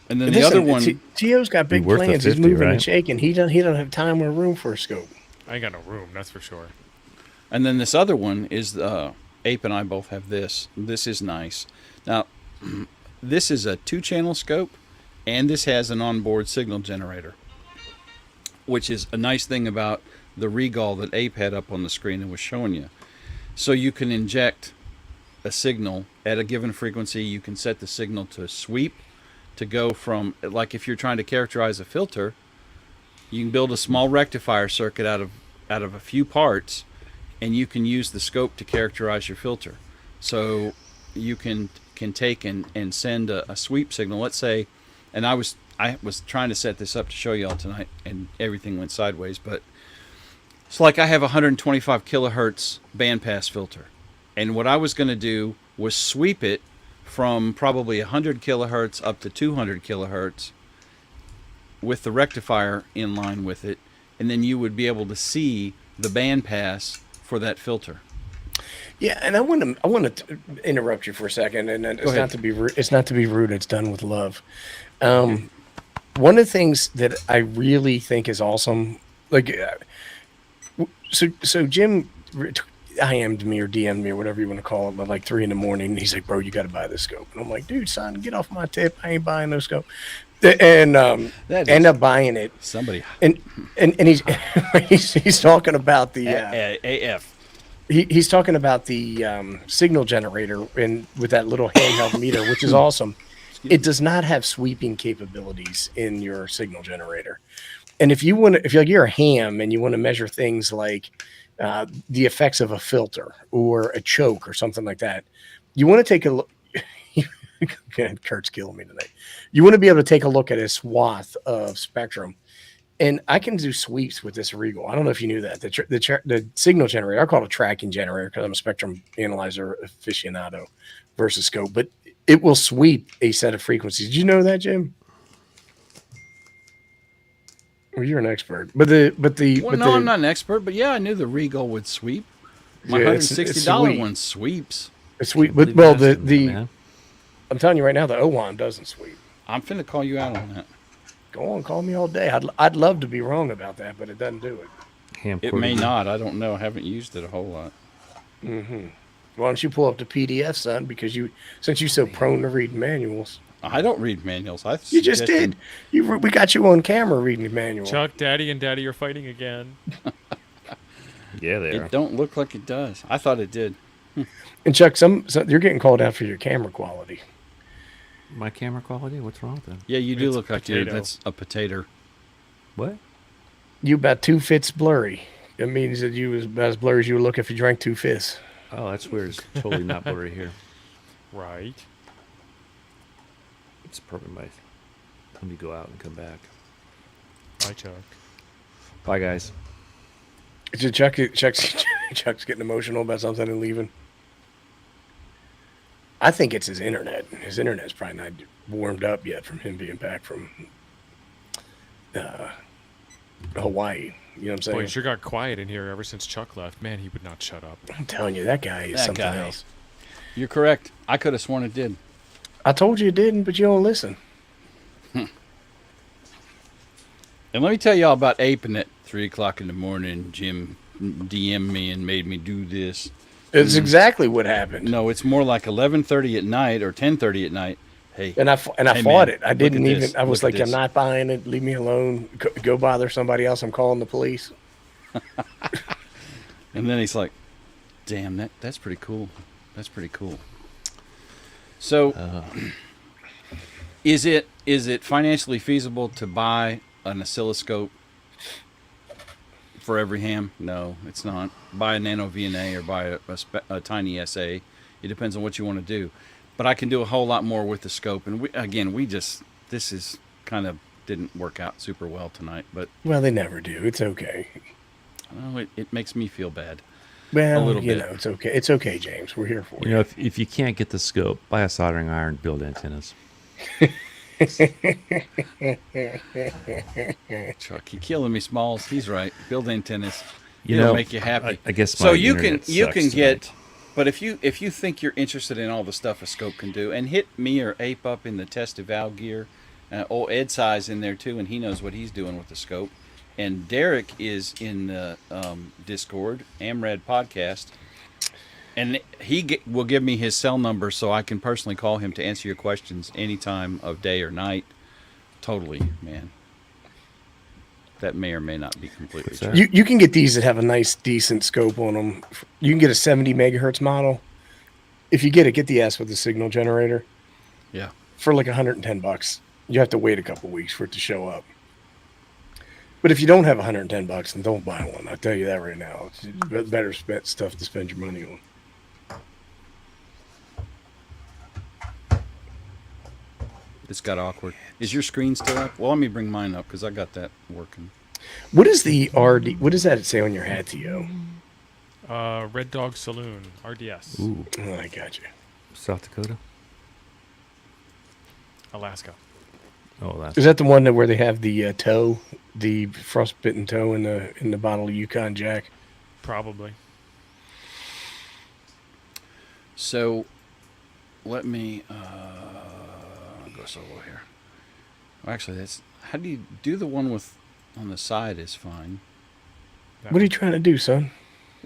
And then Listen, the other one, Gio's got big Be worth plans. the He's 50, moving and right? shaking. He don't have time or room for a scope. I ain't got no room, that's for sure. and then this other one is Ape and I both have this. This is nice. Now, this is a 2-channel scope, and this has an onboard signal generator, which is a nice thing about the Regal that Ape had up on the screen and was showing you. So you can inject a signal at a given frequency. You can set the signal to sweep, to go from, like if you're trying to characterize a filter, you can build a small rectifier circuit out of a few parts, and you can use the scope to characterize your filter. So you can take and send a sweep signal. Let's say, and I was trying to set this up to show y'all tonight, and everything went sideways, but it's like I have a 125 kilohertz bandpass filter, and what I was going to do was sweep it from probably 100 kilohertz up to 200 kilohertz with the rectifier in line with it, and then you would be able to see the bandpass for that filter. Yeah, and I want to interrupt you for a second, and it's ahead. not to be rude. It's not to be rude. It's done with love. One of the things that I really think is awesome, like, so Jim IM'd me or DM'd me or whatever you want to call it, at like 3 in the morning. And he's like, bro, you got to buy this scope. And I'm like, dude, son, get off my tip. I ain't buying no scope. And That end is- up buying it. Somebody And he's he's talking about the AF. he's talking about the signal generator and with that little handheld meter, which is awesome. It does not have sweeping capabilities in your signal generator. And if you're a ham and you want to measure things like the effects of a filter or a choke or something like that, you want to take a look. Kurt's killing me tonight. You want to be able to take a look at a swath of spectrum. And I can do sweeps with this Regal. I don't know if you knew that. The signal generator, I call it a tracking generator because I'm a spectrum analyzer aficionado versus scope, but it will sweep a set of frequencies. Did you know that, Jim? Well, you're an expert. I'm not an expert, but yeah, I knew the Regal would sweep. My Yeah, $160 sweet. one sweeps. It's sweet, Believe but you asked him, man. I'm telling you right now, the OWAN doesn't sweep. I'm finna call you out on that. Go on, call me all day. I'd love to be wrong about that, but it doesn't do it. Ham It quarter may beef. not. I don't know. I haven't used it a whole lot. Why don't you pull up the PDF, son? Because since you're so prone to read manuals, I don't read manuals. you just did. We got you on camera reading the manual. Chuck, Daddy, and Daddy are fighting again. Yeah, they are. It don't look like it does. I thought it did. And Chuck, some you're getting called out for your camera quality. My camera quality? What's wrong with them? Yeah, you do It's look like you. potato. That's a potato. What? You about 2 fifths blurry. It means that you was about as blurry as you would look if you drank 2 fifths. Oh, that's weird. It's totally not blurry here. Right. It's probably my. Let me go out and come back. Bye, Chuck. Bye, guys. Chuck's getting emotional about something and leaving. I think it's his internet. His internet's probably not warmed up yet from him being back from Hawaii. You know what I'm saying? Boy, it sure got quiet in here ever since Chuck left. Man, he would not shut up. I'm telling you, that guy is That something guy. else. You're correct. I could have sworn it did. I told you it didn't, but you don't listen. And let me tell y'all about Ape and at 3 o'clock in the morning. Jim DM'd me and made me do this. It's exactly what happened. No, it's more like 11:30 at night or 10:30 at night. Hey, And I Hey, fought man, it. I look didn't at even. this. I was Look at like, I'm this. not buying it. Leave me alone. Go bother somebody else. I'm calling the police. and then he's like, "Damn, that's pretty cool. That's pretty cool." So, is it financially feasible to buy an oscilloscope for every ham? No, it's not. Buy a nano VNA or buy a tiny SA. It depends on what you want to do. But I can do a whole lot more with the scope. And this is kind of didn't work out super well tonight. But Well, they never do. It's okay. well, it makes me feel bad. Well, A little you bit. know, it's okay. It's okay, James. We're here for You you. know, if you can't get the scope, buy a soldering iron, build antennas. Chuck, you're killing me, Smalls. He's right. Build antennas. You It'll know, make you happy. I guess so. my You can internet sucks get, tonight. but if you think you're interested in all the stuff a scope can do, and hit me or Ape up in the test eval gear. Old Ed Size in there too, and he knows what he's doing with the scope. And Derek is in the Discord, Amrad Podcast, and he will give me his cell number so I can personally call him to answer your questions any time of day or night. Totally, man. That may or may not be completely What's true. that? You can get these that have a nice, decent scope on them. You can get a 70 megahertz model. If you get the S with the signal generator Yeah. for like $110. You have to wait a couple weeks for it to show up. But if you don't have $110, then don't buy one. I'll tell you that right now. It's better stuff to spend your money on. This got awkward. Is your screen still up? Well, let me bring mine up because I got that working. What is the RD? What does that say on your hat, Theo? Red Dog Saloon, RDS, Ooh, Oh, I got you. South Dakota. Alaska. Oh, that's Is that the one where they have the toe, the frostbitten toe in the bottle of Yukon Jack? Probably. So, let me go solo here. Well, actually, that's how do you do the one with on the side is fine. What are you trying to do, son?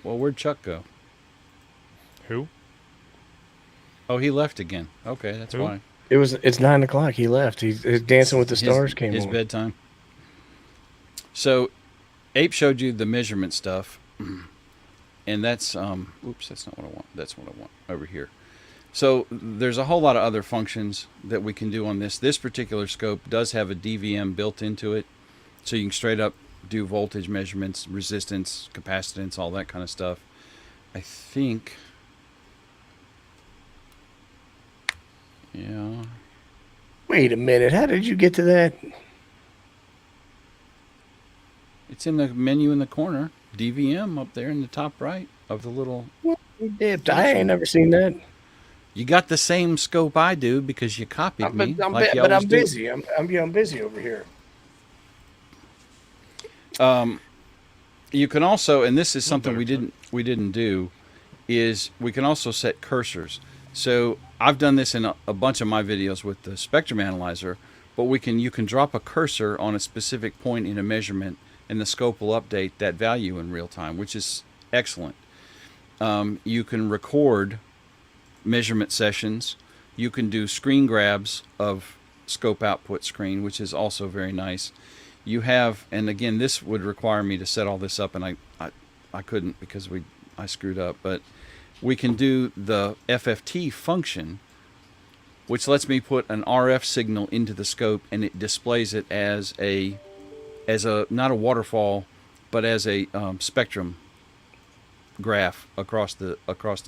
Well, where'd Chuck go? Who? Oh, he left again. Okay, that's Who? why. It's 9 o'clock. He left. He's Dancing with the Stars came his on. bedtime. So, Ape showed you the measurement stuff, and that's oops, that's not what I want. That's what I want over here. So there's a whole lot of other functions that we can do on this. This particular scope does have a DVM built into it, so you can straight up do voltage measurements, resistance, capacitance, all that kind of stuff. I think, yeah. Wait a minute. How did you get to that? It's in the menu in the corner. DVM up there in the top right of the little... You dipped. I ain't never seen that. You got the same scope I do because you copied me. But like you I'm always do. busy. I'm busy over here. You can also, and this is something we didn't do, is we can also set cursors. So I've done this in a bunch of my videos with the spectrum analyzer, but you can drop a cursor on a specific point in a measurement, and the scope will update that value in real time, which is excellent. You can record measurement sessions. You can do screen grabs of scope output screen, which is also very nice. You have, and again, this would require me to set all this up, and I couldn't because I screwed up, but we can do the FFT function, which lets me put an RF signal into the scope, and it displays it as a not a waterfall, but as a spectrum graph across the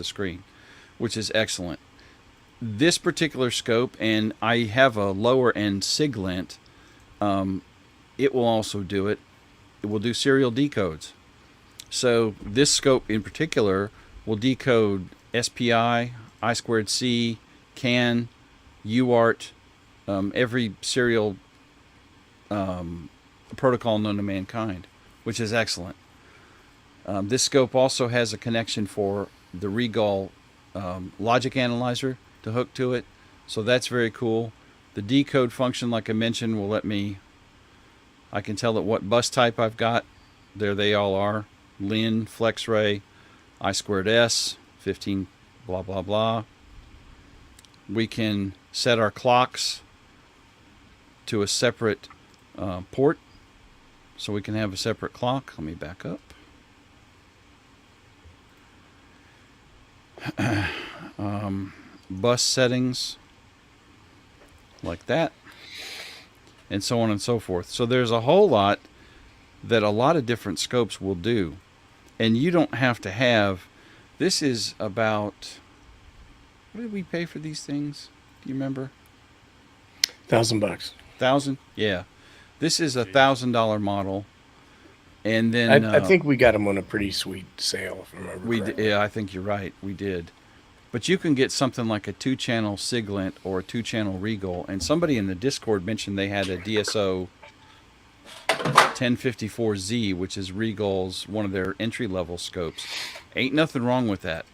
screen, which is excellent. This particular scope, and I have a lower end SIGLint, it will also do it. It will do serial decodes. So this scope in particular will decode SPI, I2C, CAN, UART, every serial protocol known to mankind, which is excellent. This scope also has a connection for the Regal logic analyzer to hook to it, so that's very cool. The decode function, like I mentioned, will let me, I can tell it what bus type I've got. There they all are. Lin, FlexRay, I2S, 15, blah, blah, blah. We can set our clocks to a separate port, so we can have a separate clock. Let me back up. Bus settings, like that, and so on and so forth. So there's a whole lot that a lot of different scopes will do, and you don't have to have. This is about, what did we pay for these things? Do you remember? $1,000. 1,000? Yeah. This is $1,000 model, and then I think we got them on a pretty sweet sale, if I remember correctly. Yeah, I think you're right. We did. But you can get something like a 2-channel SIGLint or a 2-channel Regal, and somebody in the Discord mentioned they had a DSO 1054Z, which is Regal's one of their entry-level scopes. Ain't nothing wrong with that.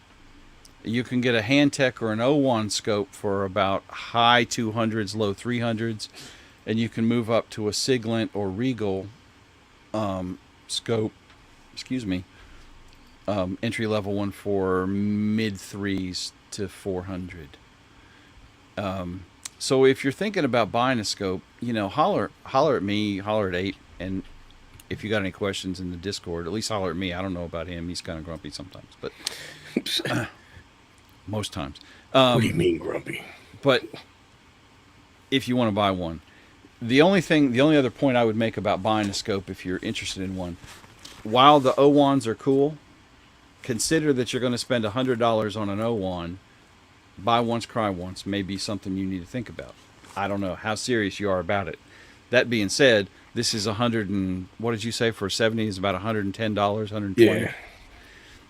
You can get a Handtech or an O1 scope for about high 200s, low 300s, and you can move up to a SIGLint or Regal scope, entry-level one for mid-3s to 400. So if you're thinking about buying a scope, holler at me, holler at Ape, and if you got any questions in the Discord, at least holler at me. I don't know about him. He's kind of grumpy sometimes, but most times. What do you mean grumpy? But if you want to buy one, the only other point I would make about buying a scope, if you're interested in one, while the O1s are cool, consider that you're going to spend $100 on an O1. Buy once, cry once may be something you need to think about. I don't know how serious you are about it. That being said, this is what did you say for 70 is about $110, $120? Yeah.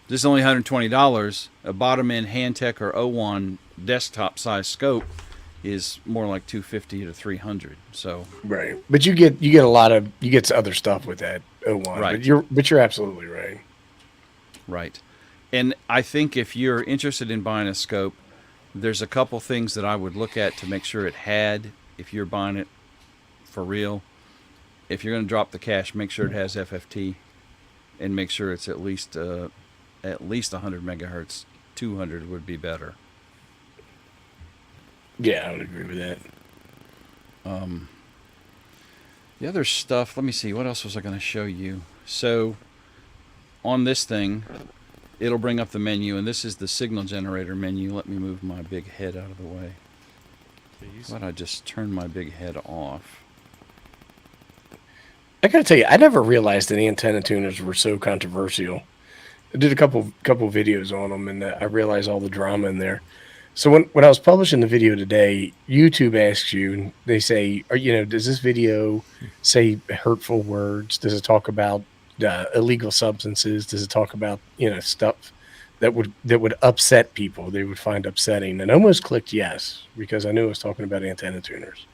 This is only $120. A bottom end Handtech or O1 desktop size scope is more like $250 to $300. So right, but you get other stuff with that O1. Right. But you're absolutely right. Right. And I think if you're interested in buying a scope, there's a couple things that I would look at to make sure it had, if you're buying it for real. If you're going to drop the cash, make sure it has FFT, and make sure it's at least 100 megahertz 200 would be better. Yeah, I would agree with that. The other stuff, let me see, what else was I going to show you? So, on this thing, it'll bring up the menu, and this is the signal generator menu. Let me move my big head out of the way. Please. Why don't I just turn my big head off? I gotta tell you, I never realized that antenna tuners were so controversial. I did a couple videos on them, and I realized all the drama in there. So when I was publishing the video today, YouTube asks you, and they say, does this video say hurtful words? Does it talk about illegal substances? Does it talk about stuff that would upset people? They would find upsetting, and I almost clicked yes because I knew I was talking about antenna tuners.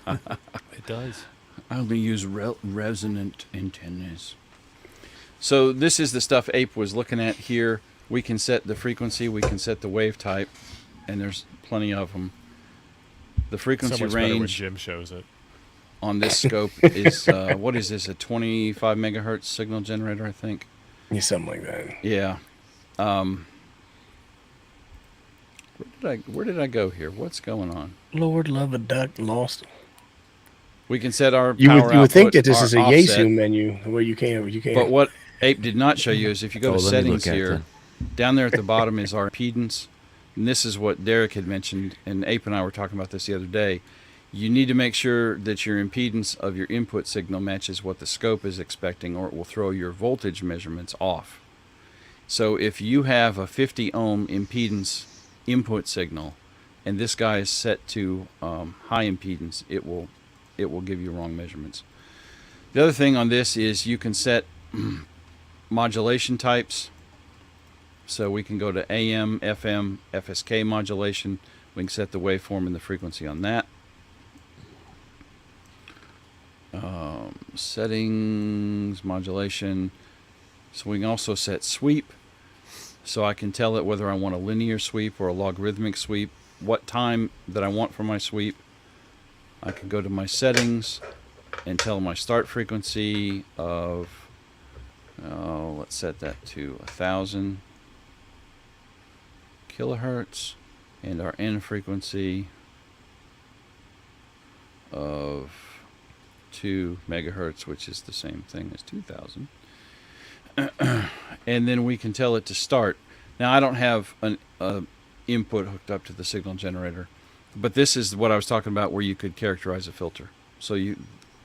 It does. I only use resonant antennas. So this is the stuff Ape was looking at here. We can set the frequency, we can set the wave type, and there's plenty of them. The frequency So much better when range Jim shows it. on this scope is, what is this, a 25 megahertz signal generator, I think? Yeah, something like that. Yeah. Where did I go here? What's going on? Lord love a duck, lost. We can set our You power would think output, that this our is a offset. Yaesu menu where you can't. But what Ape did not show you is if you go to let me settings look at here, them. down there at the bottom is our impedance. And this is what Derek had mentioned, and Ape and I were talking about this the other day. You need to make sure that your impedance of your input signal matches what the scope is expecting, or it will throw your voltage measurements off. So if you have a 50 ohm impedance input signal, and this guy is set to high impedance, it will give you wrong measurements. The other thing on this is you can set modulation types. So we can go to AM, FM, FSK modulation. We can set the waveform and the frequency on that. Settings, modulation. So we can also set sweep. So I can tell it whether I want a linear sweep or a logarithmic sweep, what time that I want for my sweep. I can go to my settings and tell my start frequency of, let's set that to 1,000 kilohertz, and our end frequency of 2 megahertz, which is the same thing as 2,000. And then we can tell it to start. Now I don't have an input hooked up to the signal generator, but this is what I was talking about, where you could characterize a filter. So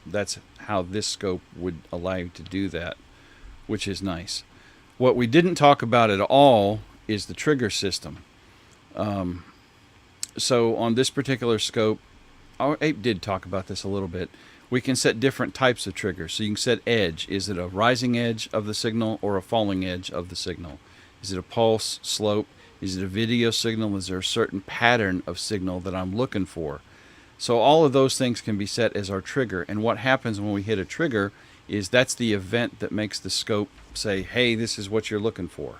that's how this scope would allow you to do that, which is nice. What we didn't talk about at all is the trigger system. So on this particular scope, our Ape did talk about this a little bit. We can set different types of triggers. So you can set edge. Is it a rising edge of the signal or a falling edge of the signal? Is it a pulse, slope? Is it a video signal? Is there a certain pattern of signal that I'm looking for? So all of those things can be set as our trigger. And what happens when we hit a trigger is that's the event that makes the scope say, hey, this is what you're looking for.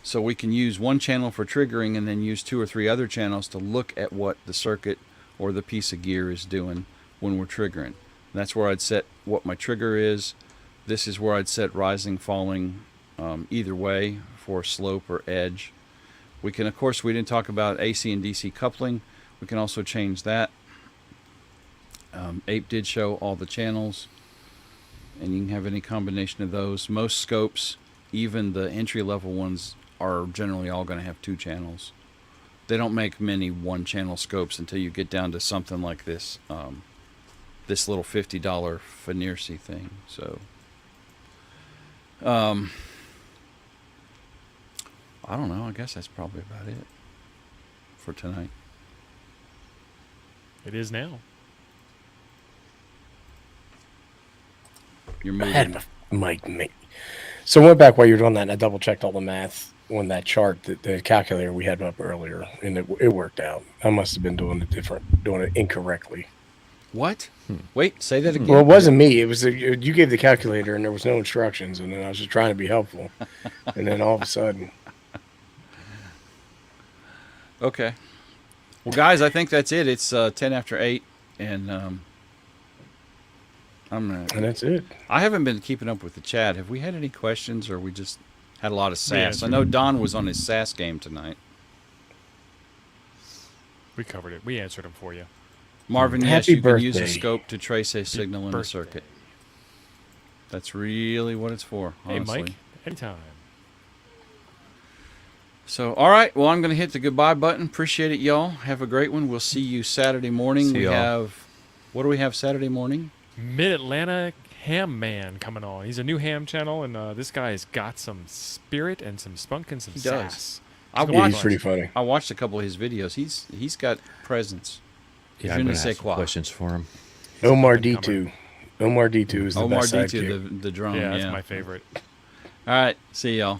So we can use one channel for triggering and then use 2 or 3 other channels to look at what the circuit or the piece of gear is doing when we're triggering. And that's where I'd set what my trigger is. This is where I'd set rising, falling, either way for slope or edge. We can, of course, we didn't talk about AC and DC coupling. We can also change that. Ape did show all the channels, and you can have any combination of those. Most scopes, even the entry-level ones, are generally all going to have 2 channels. They don't make many one-channel scopes until you get down to something like this, this little $50 Fanercy thing. So, I don't know. I guess that's probably about it for tonight. It is now. You're I moving. had my mic. So I went back while you were doing that, and I double checked all the math on that chart, the calculator we had up earlier, and it worked out. I must have been doing it incorrectly. What? Wait, say that again. Well, it wasn't me. It was you gave the calculator, and there was no instructions, and then I was just trying to be helpful, and then all of a sudden, Okay. Well, guys, I think that's it. It's 10 after 8, and and that's it. I haven't been keeping up with the chat. Have we had any questions, or are we just Had a lot of sass. Yeah. I know Don was on his sass game tonight. We covered it. We answered them for you. Marvin, yes, Happy you can use a birthday. scope to trace a signal in the birthday. circuit. That's really what it's for, honestly. Hey, Mike. Anytime. So, all right. Well, I'm going to hit the goodbye button. Appreciate it, y'all. Have a great one. We'll see you Saturday morning. See y'all. What do we have Saturday morning? Mid-Atlanta Ham Man coming on. He's a new ham channel, and this guy has got some spirit and some spunk and some He does. sass. I It's gonna be Yeah, watched. he's pretty funny. I watched a couple of his videos. He's got presence. Yeah, Je I'm ne gonna sais have some quoi. questions for him. Omar up-and-comer. D2. Omar D2 is the Omar best D2, sidekick. the drone. Yeah, that's yeah. my favorite. All right. See y'all.